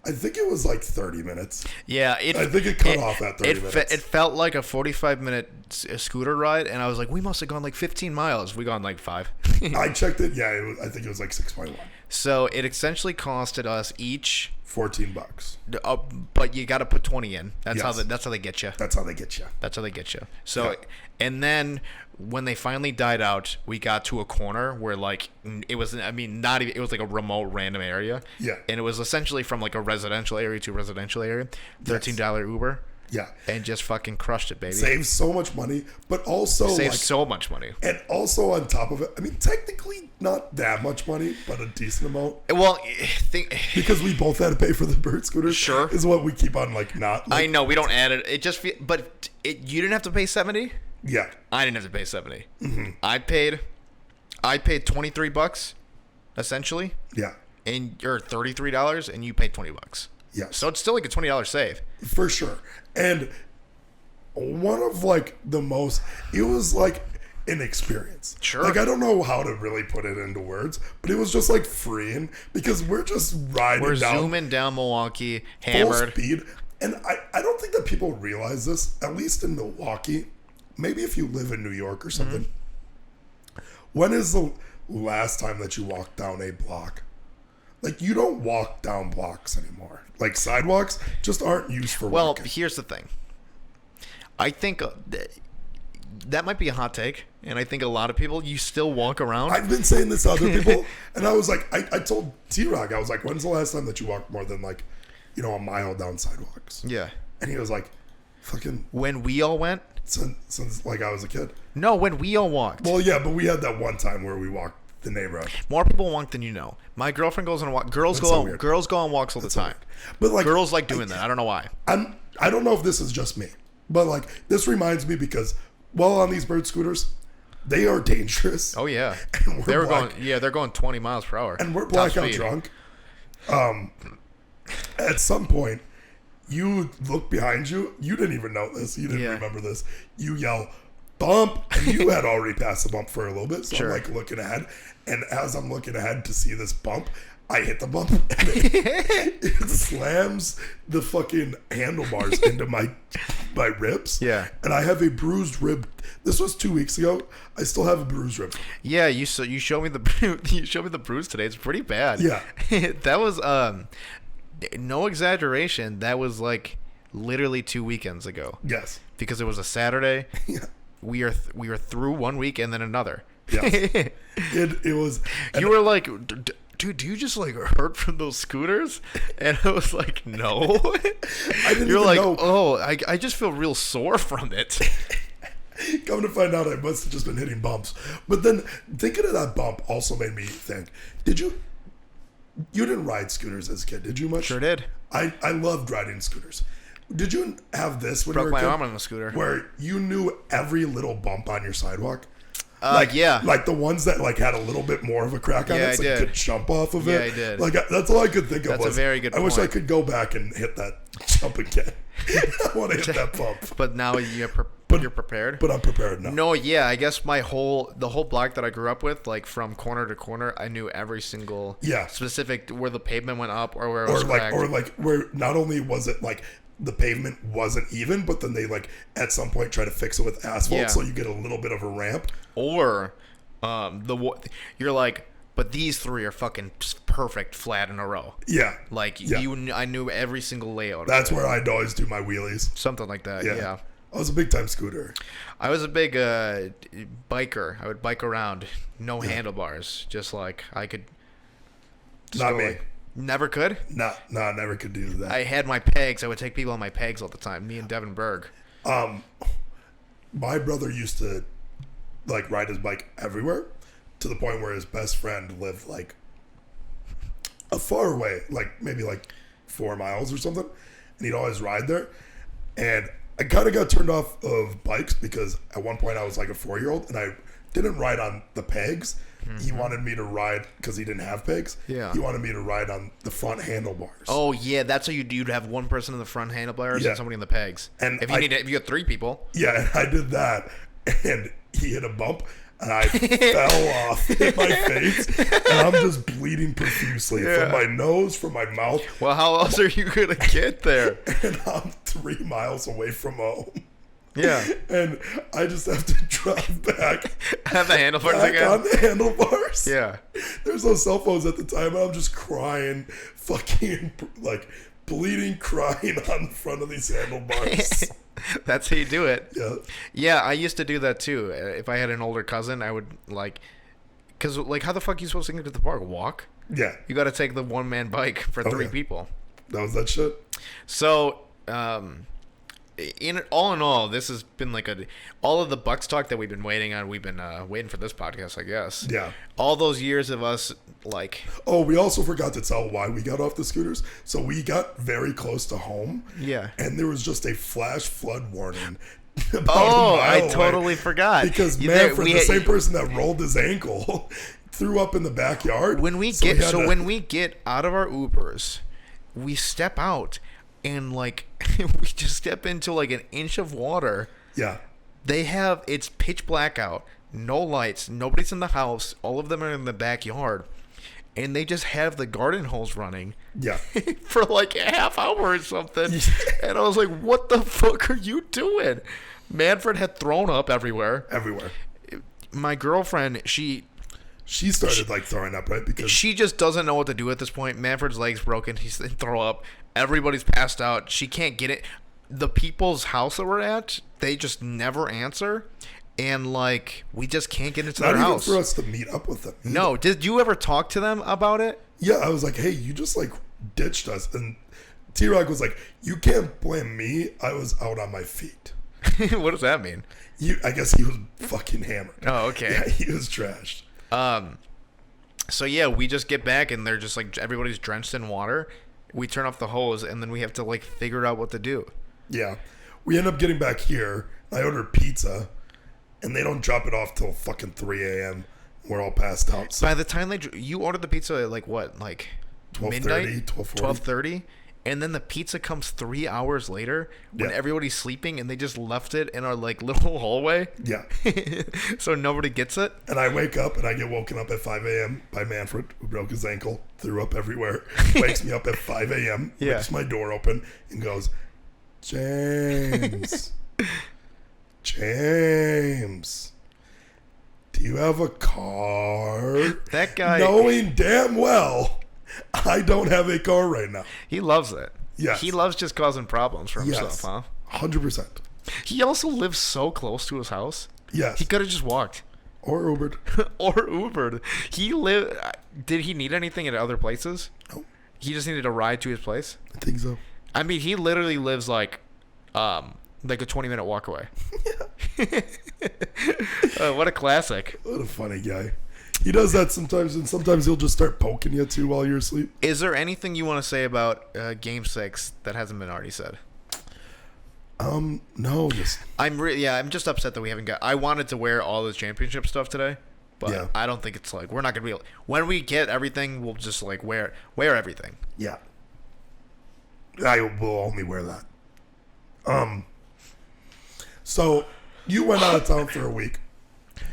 I think it was 30 minutes. Yeah, I think it cut off at 30 minutes. It felt like a 45-minute scooter ride, and I was like, we must have gone 15 miles. We gone 5. I checked it. Yeah, I think it was 6.1. So it essentially costed us each $14. But you got to put 20 in. That's Yes. how they get you. That's how they get you. That's how they get you. So, Yeah. and then when they finally died out, we got to a corner where it was. I mean, not even. It was a remote, random area. Yeah. And it was essentially from a residential area to a residential area. $13 Uber. Yeah. And just fucking crushed it, baby. Saves so much money, but also Saves so much money. and also on top of it, technically not that much money, but a decent amount. Well, Because we both had to pay for the bird scooters. Sure. Is what we keep on not. I know we don't add it. It just but you didn't have to pay 70. Yeah. I didn't have to pay 70. Mm-hmm. I paid $23 essentially, Yeah. and you're $33, and you paid $20. Yes. So it's still a $20 save. For sure. And one of the most, it was an experience. Sure. I don't know how to really put it into words, but it was just freeing because we're just riding We're down zooming down Milwaukee, full hammered. speed. And I don't think that people realize this, at least in Milwaukee. Maybe if you live in New York or something. Mm-hmm. When is the last time that you walked down a block? You don't walk down blocks anymore. Sidewalks just aren't used for Well, walking. here's the thing. I think that might be a hot take, and I think a lot of people, you still walk around. I've been saying this to other people, and I was I told T-Rock, I was when's the last time that you walked more than a mile down sidewalks? Yeah. And he was fucking When we all went? since I was a kid. No, when we all walked. Well, yeah, but we had that one time where we walked the neighborhood. More people walk than you know. My girlfriend goes on walk. Girls That's so go. weird. Girls go on walks all the time. But like Girls like doing that. I don't know why. I don't know if this is just me, but like this reminds me because while on these bird scooters, they are dangerous. Oh yeah, And they're going. Yeah, they're going 20 miles per hour. and we're Top blackout speed. drunk. At some point, you look behind you. You didn't even know this. You didn't Yeah. remember this. You yell, "Bump!" And you had already passed the bump for a little bit. So Sure. I'm like looking ahead, and as I'm looking ahead to see this bump, I hit the bump, and it slams the fucking handlebars into my ribs. Yeah. And I have a bruised rib. This was 2 weeks ago. I still have a bruised rib. Yeah, you showed me the you showed me the bruise today. It's pretty bad. Yeah. That was no exaggeration. That was like literally 2 weekends ago. Yes. Because it was a Saturday. Yeah. We are through 1 week and then another. Yes. It was. You were like, dude, do you just like hurt from those scooters? And I was like, no. I didn't You're even like, know. oh, I just feel real sore from it. Come to find out, I must have just been hitting bumps. But then thinking of that bump also made me think: you didn't ride scooters as a kid, did you? Much? Sure did. I loved riding scooters. Did you have this when Broke you were a my kid, arm on a scooter. where you knew every little bump on your sidewalk? Yeah. Like the ones that like had a little bit more of a crack on Yeah, it, so I you did. could jump off of Yeah, it. I did. Like that's all I could think of. That's a was, very good I wish I point. could go back and hit that jump again. I want to hit that bump, But now you're prepared. but I'm prepared now. No, yeah, I guess the whole block that I grew up with, like from corner to corner, I knew every single specific where the pavement went up or where it was cracked. Or like where not only was it like the pavement wasn't even, but then they like at some point try to fix it with asphalt, Yeah. so you get a little bit of a ramp. Or you're like, but these three are fucking perfect flat in a row. Yeah, Like Yeah. I knew every single layout. that's of it. where I'd always do my wheelies. Something like that. Yeah. I was a big time scooter. I was a big biker. I would bike around, no handlebars, just like I could. just Not go me. like- never could. I never could do that. I had my pegs. I would take people on my pegs all the time. Me and Devin Berg. My brother used to like ride his bike everywhere, to the point where his best friend lived like a far away, like maybe like 4 miles or something, and he'd always ride there. And I kind of got turned off of bikes because at one point I was like a 4-year-old and I didn't ride on the pegs. He wanted me to ride because he didn't have pegs. Yeah. He wanted me to ride on the front handlebars. Oh yeah, that's how you'd have one person in the front handlebars Yeah. and somebody in the pegs. And if you had 3 people. Yeah, and I did that, and he hit a bump, and I fell off, hit my face, and I'm just bleeding profusely from my nose, from my mouth, Well, how else are you gonna get there? and I'm 3 miles away from home. Yeah. And I just have to drive back Have the handlebars on again. the handlebars. Yeah. There's no cell phones at the time, and I'm just crying, fucking, like, bleeding, crying on the front of these handlebars. That's how you do it. Yeah. Yeah, I used to do that too. If I had an older cousin, I would because like, how the fuck are you supposed to get to the park? Walk? Yeah. You got to take the one-man bike for 3 yeah. people. That was that shit. So, in all, this has been like all of the Bucks talk that we've been waiting on. We've been waiting for this podcast, I guess. Yeah. All those years of us, like, Oh, we also forgot to tell why we got off the scooters. So we got very close to home. Yeah. And there was just a flash flood warning. about oh, a mile I away totally forgot. Because There- Manfred, the same person that rolled his ankle, threw up in the backyard. when we get out of our Ubers, we step out and like we just step into like an inch of water. Yeah. It's pitch black out, no lights, nobody's in the house, all of them are in the backyard, and they just have the garden hose running Yeah. for like a half hour or something. And I was like, what the fuck are you doing? Manfred had thrown up everywhere. Everywhere. My girlfriend, she Started like throwing up, right? Because she just doesn't know what to do at this point. Manfred's leg's broken. He's in throw up. Everybody's passed out. She can't get it. The people's house that we're at, they just never answer. And like, we just can't get into not their even house. for us to meet up with them. No. Did you ever talk to them about it? Yeah, I was like, hey, you just like ditched us. And T-Rock was like, you can't blame me. I was out on my feet. What does that mean? I guess he was fucking hammered. Oh, okay. Yeah, he was trashed. So yeah, we just get back and they're just like everybody's drenched in water. We turn off the hose and then we have to like figure out what to do. Yeah. We end up getting back here. I ordered pizza, and they don't drop it off till fucking 3 a.m. We're all passed out. So By the time you ordered the pizza at like what, like 12:30, midnight, 12:40. 12:30, and then the pizza comes 3 hours later when Yeah. everybody's sleeping, and they just left it in our like little hallway. Yeah. So nobody gets it. And I wake up, and I get woken up at 5 a.m. by Manfred, who broke his ankle, threw up everywhere, wakes me up at 5 a.m., Yeah. rips my door open, and goes, James, James, do you have a car? That guy, Knowing damn well I don't have a car right now. he loves it. Yes. He loves just causing problems for himself, Yes. huh? 100%. He also lives so close to his house. Yes. He could have just walked. Or Ubered. Or Ubered. Did he need anything at other places? No. He just needed a ride to his place? I think so. I mean, he literally lives like a 20-minute walk away. What a classic. What a funny guy. He does that sometimes, and sometimes he'll just start poking you too while you're asleep. Is there anything you want to say about Game 6 that hasn't been already said? No, just I'm just upset that we haven't got. I wanted to wear all the championship stuff today, but Yeah. I don't think it's like we're not gonna be able. When we get everything, we'll just like wear everything. yeah. I will only wear that. So you went out of town for a week.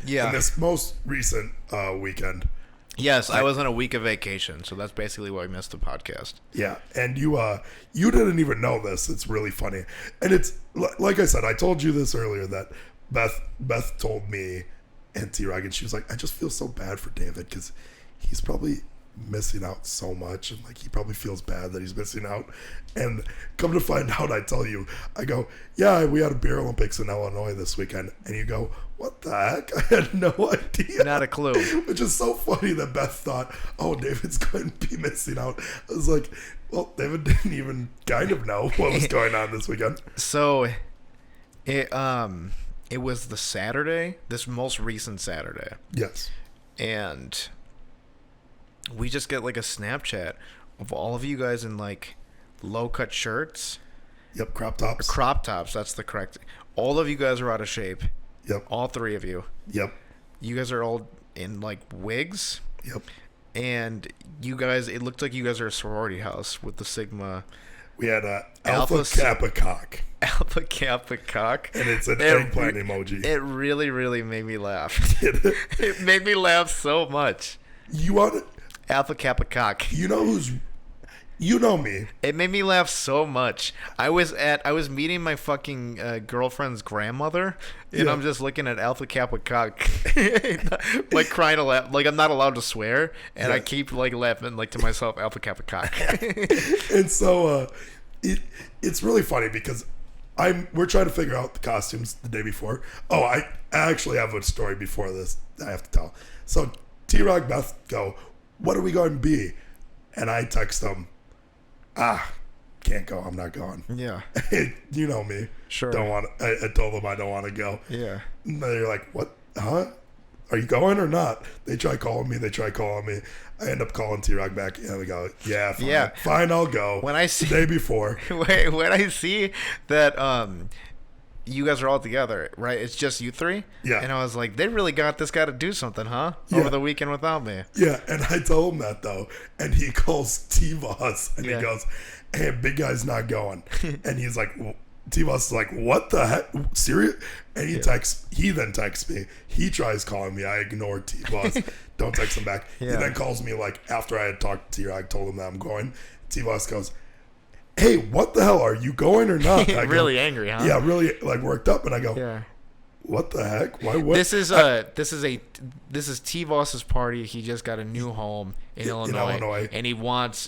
Yeah. In this most recent weekend. Yes, I was on a week of vacation, so that's basically why I missed the podcast. Yeah, and you didn't even know this. It's really funny, and it's like I said. I told you this earlier that Beth told me and T-Rog, and she was like, "I just feel so bad for David because he's probably missing out so much, and like he probably feels bad that he's missing out." And come to find out, I tell you, I go, "Yeah, we had a beer Olympics in Illinois this weekend," and you go, "What the heck? I had no idea." Not a clue. Which is so funny that Beth thought, "Oh, David's going to be missing out." I was like, "Well, David didn't even kind of know what was going on this weekend." So, it was the Saturday, this most recent Saturday, Yes. and we just get like a Snapchat of all of you guys in like low cut shirts, Yep. Crop tops. crop tops. That's the correct. All of you guys are out of shape. Yep. All three of you. Yep. You guys are all in like wigs. Yep. And you guys, it looked like you guys are a sorority house with the Sigma We had a Alpha Alpha Kappa cock, Alpha Kappa cock. and it's an eggplant emoji. It really, really made me laugh. It made me laugh so much. You want it? Alpha Kappa cock. You know me. It made me laugh so much. I was meeting my fucking girlfriend's grandmother, and Yeah. I'm just looking at Alpha Kappa cock, like crying to laugh. Like I'm not allowed to swear, and I Yeah. keep like laughing like to myself, Alpha Kappa cock. And so it's really funny because we're trying to figure out the costumes the day before. Oh, I actually have a story before this I have to tell. So T-Rog, Beth go, "What are we going to be?" And I text them, can't go. I'm not going. Yeah, You know me. Sure. Don't want. I told them I don't want to go. yeah. And they're like, "What? Huh? Are you going or not?" They try calling me. I end up calling T-Rog back, and we go, "Yeah, fine. Yeah. Fine, I'll go." When I see- the day before, When I see that you guys are all together, right? It's just you three. Yeah. And I was like, they really got this guy to do something, huh? Yeah. Over the weekend without me. yeah, and I told him that though, and he calls T-Voss, and Yeah. he goes, "Hey, big guy's not going," and he's like, T-Voss is like, "What the heck? Serious?" And he then texts me. He tries calling me. I ignore T-Voss. Don't text him back. Yeah. He then calls me like after I had talked to T-Rog, told him that I'm going. T-Voss goes, "Hey, what the hell? Are you going or not?" I go, Really angry, huh? Yeah, really like worked up, and I go, Yeah. "What the heck? Why would This is T Voss's party. He just got a new home in Illinois, and he wants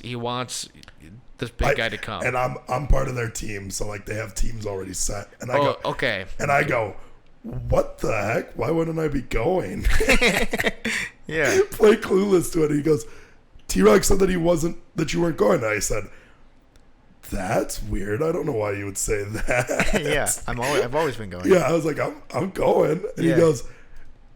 this big guy to come. And I'm part of their team, so like they have teams already set. And I go, okay. and I go, "What the heck? Why wouldn't I be going?" Yeah. Play clueless to it. He goes, "T-Rog said that you weren't going." And I said, "That's weird. I don't know why you would say that." Yeah. I've always been going. Yeah, I was like, I'm going. And Yeah. he goes,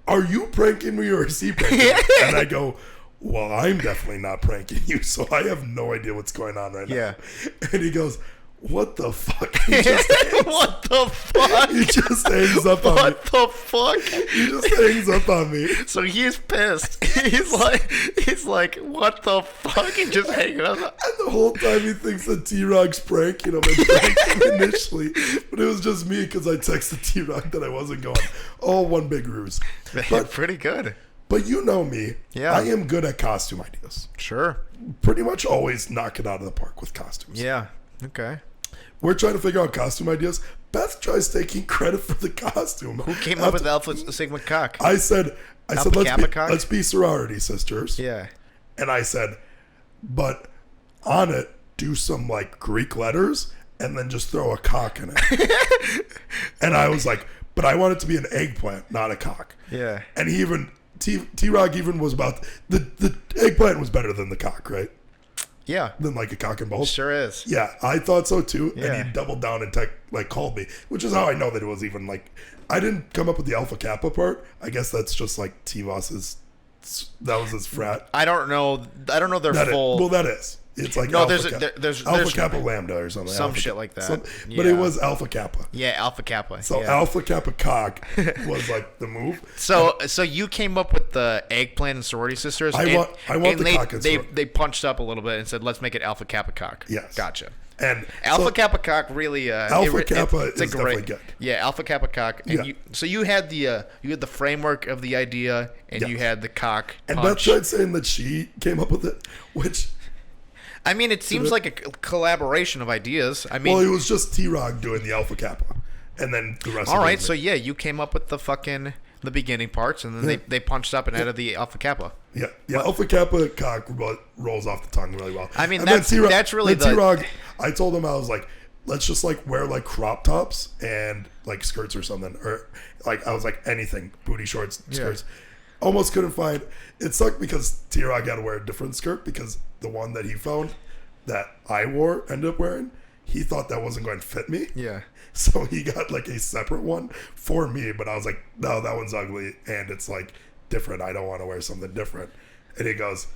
"Are you pranking me or is he pranking me?" And I go, well, I'm definitely not pranking you, so I have no idea what's going on right Yeah. now. And he goes, what the fuck? He just, What the fuck? he just hangs up on me. What the fuck? He just hangs up on me. So he's pissed. He's like, what the fuck? He's just hanging up. And the whole time he thinks that T-Rog's pranking him and pranking him initially. But it was just me because I texted T-Rog that I wasn't going. All one big ruse. But, Pretty good. but you know me. Yeah. I am good at costume ideas. Sure. Pretty much always knock it out of the park with costumes. Yeah. Okay. We're trying to figure out costume ideas. Beth tries taking credit for the costume. Who came up with Alpha Sigma Cock? I said, Alpha Kappa cock? let's be sorority sisters. Yeah. And I said, but on it, do some like Greek letters and then just throw a cock in it. And I was like, but I want it to be an eggplant, not a cock. Yeah. And he even, T-Rog even was about, the eggplant was better than the cock, right? Yeah. Than like a cock and balls. Sure is. Yeah, I thought so too. Yeah. And he doubled down and called me, which is how I know that it was even like, I didn't come up with the Alpha Kappa part. I guess that's just like T-Voss's, that was his frat. I don't know their That full. well, that is. It's like No, Alpha there's Alpha Kappa Lambda or something. some Alpha shit Kappa. like that. But it Yeah. was Alpha Kappa. Yeah, Alpha Kappa. So yeah. Alpha Kappa cock was like the move. So you came up with the eggplant and sorority sisters. I want the they, cock and they sorority. they punched up a little bit and said, let's make it Alpha Kappa cock. Yes. Gotcha. And Alpha so, Kappa cock really. Alpha Kappa it's a is definitely good. Yeah, Alpha Kappa cock. And Yeah. so you had the framework of the idea, and you Yes. had the cock. and Beth punch. tried saying that she came up with it, which I mean, it seems like a collaboration of ideas. I mean, well, it was just T-Rog doing the Alpha Kappa, and then the rest. all of right. it. So yeah, you came up with the beginning parts, and then they punched up and added the Alpha Kappa. Yeah, Alpha Kappa cock rolls off the tongue really well. I mean, And then that's really then the- T-Rog. I told him I was like, let's just like wear like crop tops and like skirts or something, or like I was like anything, booty shorts, skirts. Almost couldn't find. It sucked because T-Rog had to wear a different skirt because the one that he found that I ended up wearing, he thought that wasn't going to fit me. Yeah. So he got like a separate one for me, but I was like, no, that one's ugly and it's like different. I don't want to wear something different. And he goes,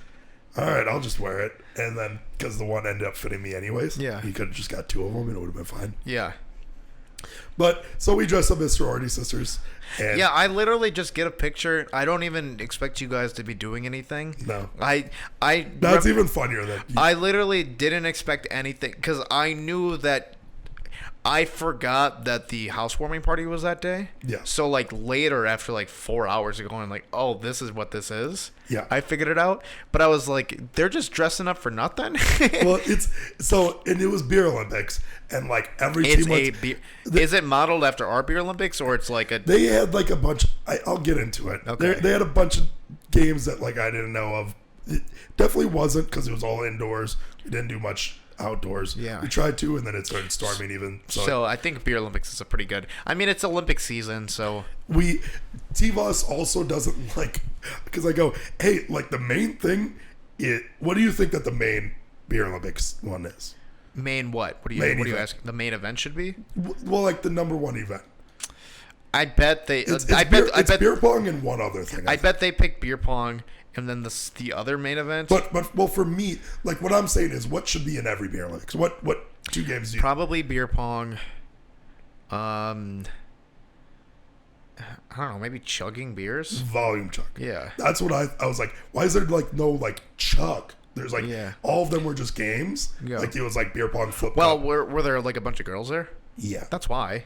all right, I'll just wear it. And then because the one ended up fitting me anyways, Yeah. he could have just got two of them and it would have been fine. Yeah. But so we dressed up as sorority sisters. And Yeah, I literally just get a picture. I don't even expect you guys to be doing anything. No. That's even funnier than I literally didn't expect anything because I knew that I forgot that the housewarming party was that day. Yeah. So like later, after like 4 hours of going, like, oh, this is what this is. Yeah. I figured it out, but I was like, they're just dressing up for nothing. well, and it was beer Olympics, and like every It's team a beer. Is it modeled after our beer Olympics, or it's like a? they had like a bunch. I'll get into it. Okay. They had a bunch of games that like I didn't know of. It definitely wasn't because it was all indoors. We didn't do much outdoors. Yeah. We tried to, and then it started storming even. So I think beer Olympics is a pretty good. I mean, it's Olympic season, so T-Voss also doesn't like because I go, hey, like the main thing. What do you think that the main beer Olympics one is? main what? What do you Main event. asking? The main event should be. Well, like the number one event. I bet they. It's I bet beer pong and one other thing. I bet they pick beer pong and then the other main event. But well, for me, like what I'm saying is, what should be in every beer Olympics? What two games do you? Probably beer pong. I don't know. Maybe chugging beers. Volume chug. Yeah. That's what I was like. Why is there like no like chug? There's like all of them were just games. Yeah. Like it was like beer pong, flip. Well, cup. were there like a bunch of girls there? Yeah. That's why.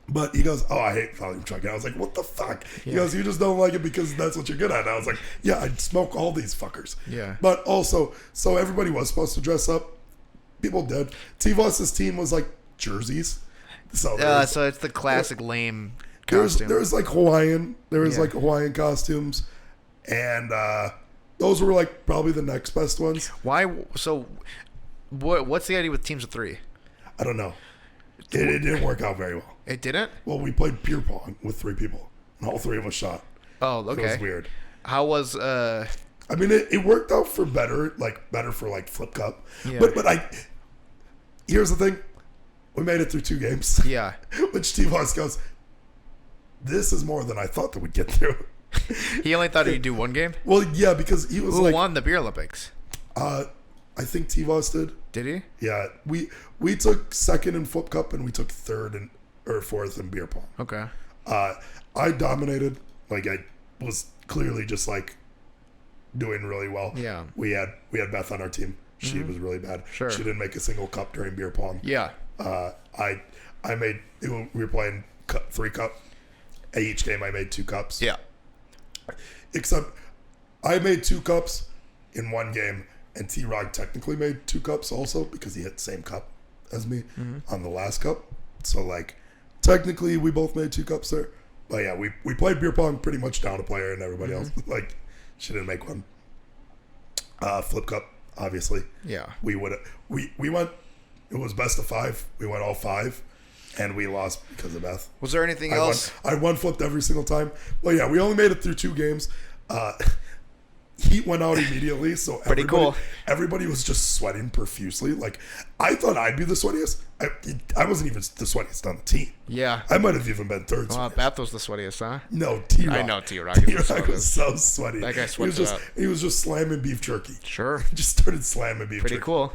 But he goes, oh, I hate volume chug. And I was like, what the fuck? He Yeah. goes, you just don't like it because that's what you're good at. And I was like, yeah, I'd smoke all these fuckers. Yeah. But also, so everybody was supposed to dress up. People did. T-Voss's team was like jerseys. So So it's the classic lame there was costume. like Hawaiian. There was Yeah. like Hawaiian costumes. And those were like probably the next best ones. Why? So, what's the idea with teams of three? I don't know. It didn't work out very well. It didn't. Well, we played beer pong with 3 people, and all 3 of us shot. Oh, So okay. it was weird. How was I mean, it worked out for better for like flip cup. Yeah. But here's the thing, we made it through 2 games. Yeah. Which T-Voss goes, this is more than I thought that we'd get through. He only thought he'd do one game. Well, yeah, because he was Who like, won the beer Olympics? I think T-Voss did. Did he? Yeah, we took second in Flip Cup and we took third or fourth in beer pong. Okay. I dominated. Like I was clearly just like doing really well. Yeah. We had Beth on our team. She was really bad. Sure. She didn't make a single cup during beer pong. Yeah. I made. We were playing 3 cup. At each game, I made 2 cups. Yeah. Except I made 2 cups in one game, and T-Rog technically made 2 cups also because he hit the same cup as me on the last cup. So like technically we both made 2 cups there. But yeah, we played beer pong pretty much down a player, and everybody else like she didn't make one. Flip cup, obviously. Yeah. We went. It was best of 5. We went all 5. And we lost because of Beth. Was there anything else? I one flipped every single time. Well, yeah, we only made it through 2 games. Heat went out immediately, so everybody was just sweating profusely. Like, I thought I'd be the sweatiest. I wasn't even the sweatiest on the team. Yeah. I might have even been third. Well, Beth was the sweatiest, huh? No, T-Rock. I know T-Rock. T-Rock was so sweaty. That guy sweats it up. He was just slamming beef jerky. Sure. Just started slamming beef jerky. Pretty cool.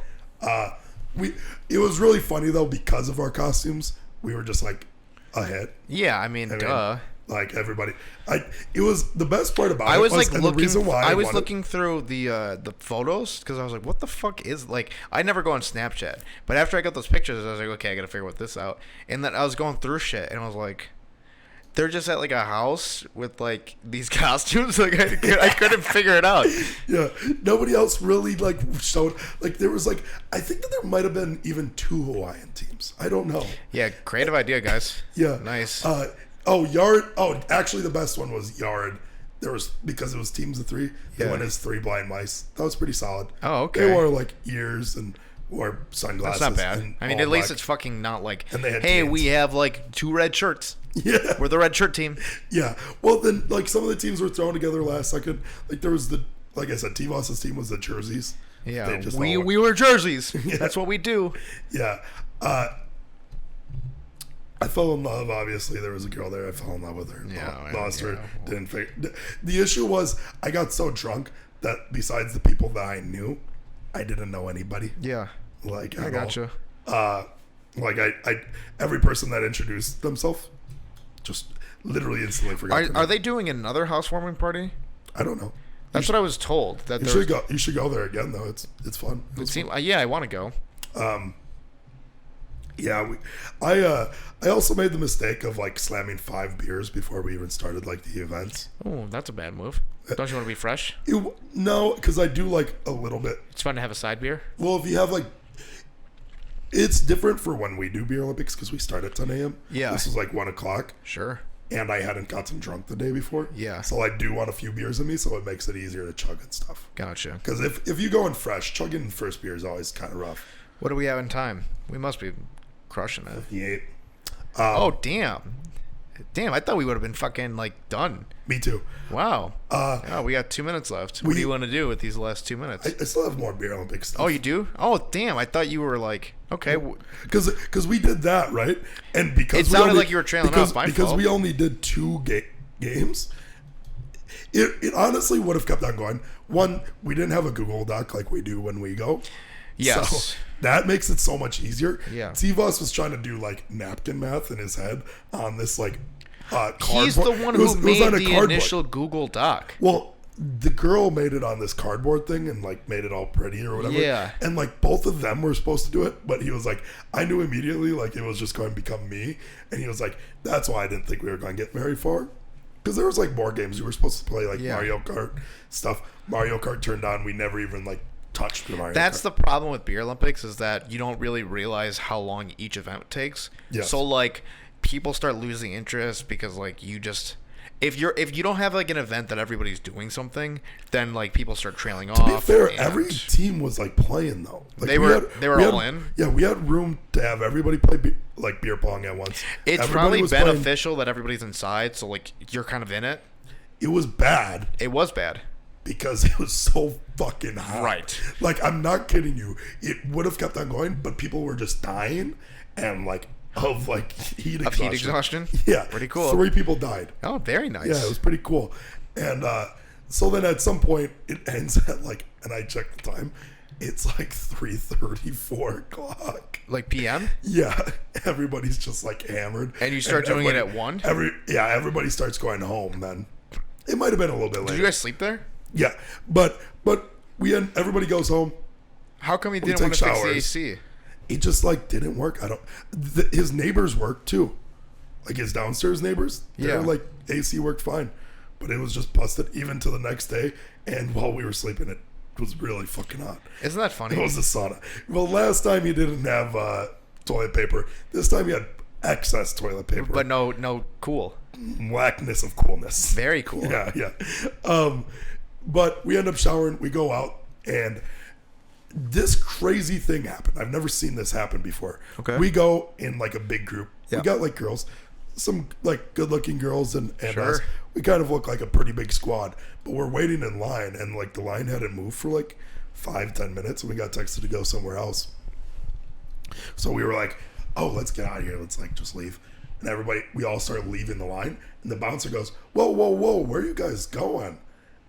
It was really funny though because of our costumes. We were just like ahead. Yeah, I mean, duh. Like everybody, it was the best part about it. I was like and looking. The reason why I was looking through the photos because I was like, "What the fuck is like?" I never go on Snapchat, but after I got those pictures, I was like, "Okay, I gotta figure what this out." And then I was going through shit, and I was like, "They're just at like a house with like these costumes." Like I couldn't figure it out. Yeah, nobody else really like showed. Like there was like I think that there might have been even 2 Hawaiian teams. I don't know. Yeah, creative idea, guys. Yeah, nice. Yard. Oh, actually, the best one was Yard. There was because it was teams of 3. They Yeah. went as 3 blind mice. That was pretty solid. Oh, okay. They wore like ears and wore sunglasses. That's not bad. and I mean, all at least black. it's fucking not like, And they had hey, canes. we have like 2 red shirts. Yeah, We're the red shirt team. yeah. Well, then like some of the teams were thrown together last second. Like there was like I said, T-Voss's team was the jerseys. Yeah, They just we all- wear jerseys. Yeah. That's what we do. Yeah. I fell in love, obviously. There was a girl there. I fell in love with her. Yeah, Lost her. yeah. Didn't figure. The issue was I got so drunk that besides the people that I knew, I didn't know anybody. Yeah, Like, I at gotcha. all. Like, I every person that introduced themselves just literally instantly forgot. their Are name. they doing another housewarming party? I don't know. That's what I was told. That You there should go. You should go there again, though. It's fun. It seemed, yeah, I want to go. Yeah, I also made the mistake of like slamming 5 beers before we even started like the events. Oh, that's a bad move. Don't you want to be fresh? No, because I do like a little bit. It's fun to have a side beer. Well, if you have like, it's different for when we do beer Olympics because we start at 10 a.m. Yeah. This was like 1 o'clock, Sure. and I hadn't gotten drunk the day before. Yeah. So I do want a few beers in me, so it makes it easier to chug and stuff. Gotcha. Because if you go in fresh, chugging the first beer is always kind of rough. What do we have in time? We must be crushing it. 58. Oh, damn. Damn, I thought we would have been fucking like done. Me too. Wow. Oh, we got 2 minutes left. What do you want to do with these last 2 minutes? I still have more beer Olympic stuff. Oh, you do? Oh, damn. I thought you were like, okay. Because we did that, right? And because It sounded like you were trailing off. My because fault. we only did 2 games. It honestly would have kept on going. One, we didn't have a Google Doc like we do when we go. Yes. So that makes it so much easier. Yeah. T-Voss was trying to do like napkin math in his head on this like cardboard. He's the one It was who made on a the cardboard. initial Google Doc. Well, the girl made it on this cardboard thing and like made it all pretty or whatever. Yeah. And like both of them were supposed to do it, but he was like, I knew immediately like it was just going to become me. And he was like, that's why I didn't think we were going to get very far. Because there was like more games we were supposed to play, like Yeah. Mario Kart stuff. Mario Kart turned on. We never even like touched the Mario That's Kart. the problem with beer Olympics is that you don't really realize how long each event takes. Yes. So like people start losing interest because like you just if you don't have like an event that everybody's doing something, then like people start trailing off. To be fair, and every team was like playing though. Like, They we were- had- they were we all had- in? Yeah, we had room to have everybody play like beer pong at once. It's Everybody probably was playing- beneficial that everybody's inside, so like you're kind of in it. It was bad. It was bad. Because it was so fucking hot. Right. Like, I'm not kidding you. It would have kept on going, but people were just dying and, like, of, like, heat exhaustion. Heat exhaustion? Yeah. Pretty cool. 3 people died. Oh, very nice. Yeah, it was pretty cool. And so then at some point it ends at like, and I checked the time, it's like 3:30, 4 o'clock. Like PM? Yeah, everybody's just like hammered. And you start doing it at 1? Everybody starts going home then. It might have been a little bit later. Did you guys sleep there? Yeah, but everybody goes home. How come he didn't want to fix the AC? It just like didn't work. His neighbors worked too, like his downstairs neighbors. They're like AC worked fine, but it was just busted even to the next day. And while we were sleeping, it was really fucking hot. Isn't that funny? It was a sauna. Well, last time he didn't have toilet paper. This time he had excess toilet paper, but no cool. Blackness of coolness. Very cool. Yeah. But we end up showering. We go out, and this crazy thing happened. I've never seen this happen before. Okay. We go in like a big group. Yeah. We got like girls, some like good-looking girls, and Sure. us. We kind of look like a pretty big squad. But we're waiting in line, and like the line hadn't moved for like 5-10 minutes, and we got texted to go somewhere else. So we were like, "Oh, let's get out of here. Let's like just leave." And we all started leaving the line, and the bouncer goes, "Whoa, where are you guys going?"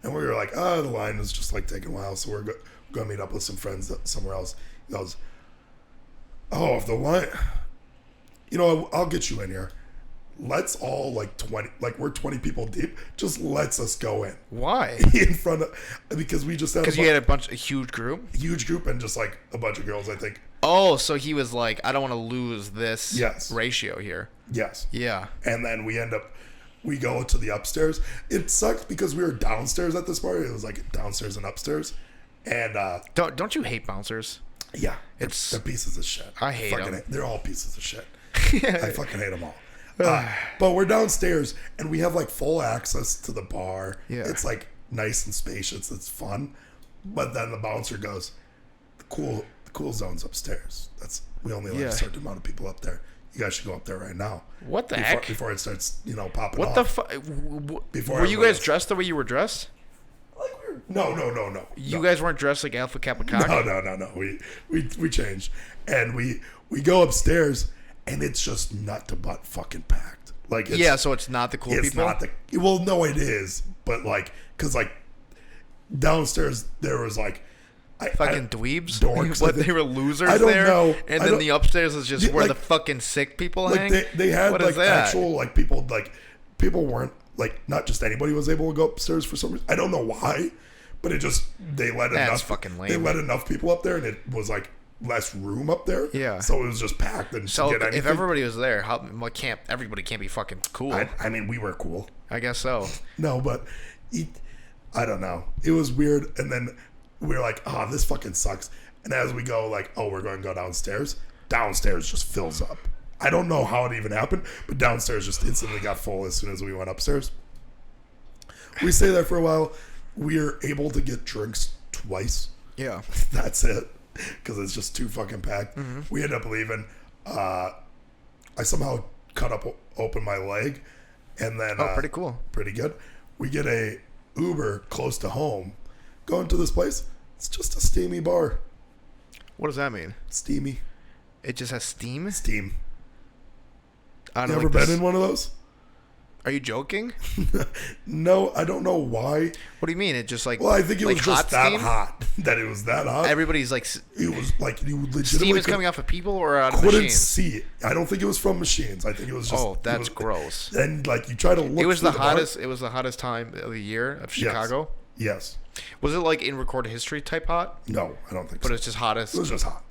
And we were like, the line is just like taking a while, so we're going to meet up with some friends somewhere else. He goes, "Oh, if the line, I'll get you in here. Let's all like 20, like we're 20 people deep. Just lets us go in." Why? In front of, because we just had Because you had a huge group? huge group and just like a bunch of girls, I think. Oh, so he was like, I don't want to lose this Yes. ratio here. Yes. Yeah. And then we go to the upstairs. It sucked because we were downstairs at this party. It was like downstairs and upstairs. And don't you hate bouncers? yeah, It's- they're pieces of shit. I hate them. They're all pieces of shit. I fucking hate them all. But we're downstairs and we have like full access to the bar. Yeah. It's like nice and spacious. It's fun. But then the bouncer goes, the cool zone's upstairs. We only let a certain amount of people up there. You guys should go up there right now. What the heck? Before it starts, popping What off. the fuck? Before Were you guys everybody- dressed the way you were dressed? Like no. You guys weren't dressed like Alpha Kappa Cock? No. We changed, and we go upstairs, and it's just nut to butt fucking packed. Like So it's not the cool people? it's not no, it is, but like, cause like downstairs there was like Fucking dweebs? dorks. What, they were losers I don't there? know. And I then don't- the upstairs is just Yeah, where like- the fucking sick people like hang? they had What like is that? actual like people weren't like, not just anybody was able to go upstairs for some reason. I don't know why, but they let That's enough fucking lame. They let enough people up there, and it was like less room up there. Yeah. So it was just packed and So get anything. if everybody was there, everybody can't be fucking cool? I mean, we were cool. I guess so. No, but I don't know. It was weird, and then we were like, this fucking sucks. And as we go, like, we're going to go downstairs. Downstairs just fills up. I don't know how it even happened, but downstairs just instantly got full as soon as we went upstairs. We stay there for a while. We're able to get drinks twice. Yeah. That's it, because it's just too fucking packed. Mm-hmm. We end up leaving. I somehow cut open my leg, and then Pretty cool. pretty good. We get a Uber close to home, going to this place. It's just a steamy bar. What does that mean? Steamy. It just has steam? Steam. I You don't ever like been this. in one of those? Are you joking? No, I don't know why. What do you mean? It just like Well, I think it like was just hot that steam? hot. That it was that hot. Everybody's like It was like you legitimately steam is coming off of people or out of couldn't machines? see it. I don't think it was from machines. I think it was just. Oh, that's it was, gross. And like you try to look. It was through the bar- hottest. It was the hottest time of the year of Chicago. Yes. Was it like in recorded history type hot? No, I don't think But so. it's just hottest. It was just hot.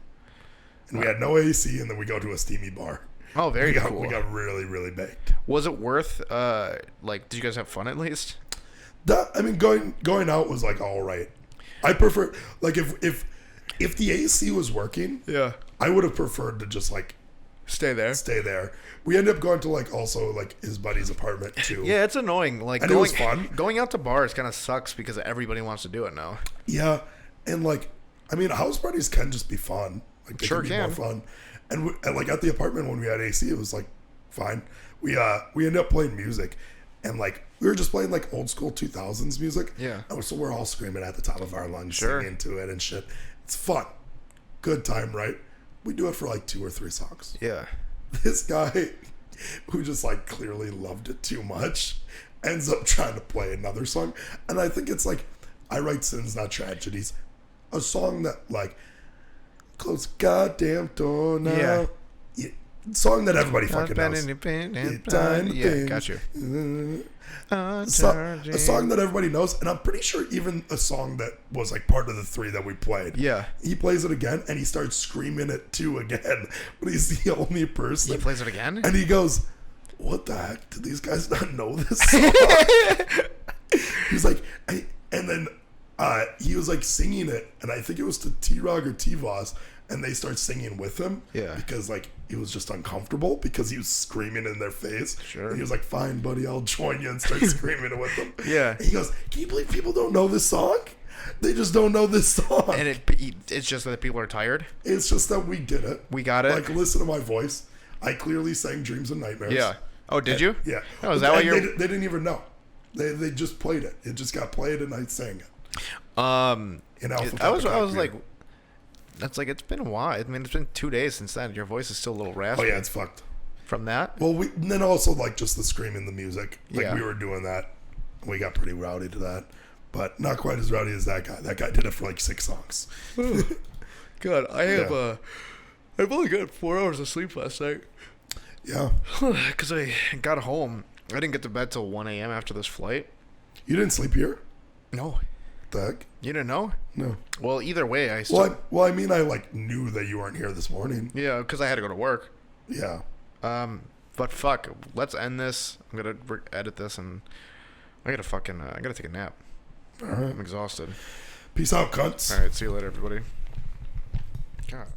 And we had no AC, and then we go to a steamy bar. Oh, very cool. We got really, really baked. Was it worth? Like, did you guys have fun at least? I mean, going out was like all right. I prefer like if the AC was working, Yeah. I would have preferred to just like Stay there. stay there. We ended up going to like also like his buddy's apartment too. Yeah, it's annoying. Like And it was fun. Going out to bars kind of sucks because everybody wants to do it now. Yeah, and like I mean, house parties can just be fun. Like they Sure can be more can. fun. And like at the apartment when we had AC, it was like fine. We ended up playing music, and like we were just playing like old school 2000s music. Yeah. And so we're all screaming at the top of our lungs, Sure. singing to it and shit. It's fun, good time, right? We do it for like 2 or 3 songs. Yeah. This guy, who just like clearly loved it too much, ends up trying to play another song. And I think it's like, I write sins, not tragedies. A song that, like, close the goddamn door now. Yeah. Song that everybody fucking knows. Yeah, got you. A song that everybody knows, and I'm pretty sure even a song that was like part of the 3 that we played. Yeah. He plays it again, and he starts screaming it too again. But he's the only person. He plays it again? And he goes, what the heck? Did these guys not know this song? He's like, and then he was like singing it, and I think it was to T-Rog or T-Voss, and they start singing with him. Yeah. Because like it was just uncomfortable because he was screaming in their face. Sure. And he was like, fine, buddy, I'll join you, and start screaming with them. Yeah. And he goes, can you believe people don't know this song? They just don't know this song. And it's just that people are tired? It's just that we did it. We got it? Like, listen to my voice. I clearly sang Dreams and Nightmares. Yeah. Oh, did you? Yeah. Oh, is that what you're... They didn't even know. They just played it. It just got played, and I sang it. In alphabetical I was like... order. That's like, it's been a while. I mean, it's been 2 days since then. Your voice is still a little raspy. Oh, yeah, it's fucked. From that? Well, and then also, like, just the screaming, the music. Like, Yeah. we were doing that. We got pretty rowdy to that. But not quite as rowdy as that guy. That guy did it for, like, 6 songs. God, I have, I've only got 4 hours of sleep last night. Yeah. Because I got home. I didn't get to bed till 1 a.m. after this flight. You didn't sleep here? No. The heck? You didn't know? No. Well, either way, I still... Well, I mean, I, like, knew that you weren't here this morning. Yeah, because I had to go to work. Yeah. But fuck, let's end this. I'm gonna edit this, and I gotta fucking, I gotta take a nap. All right. I'm exhausted. Peace out, cunts. All right, see you later, everybody. God.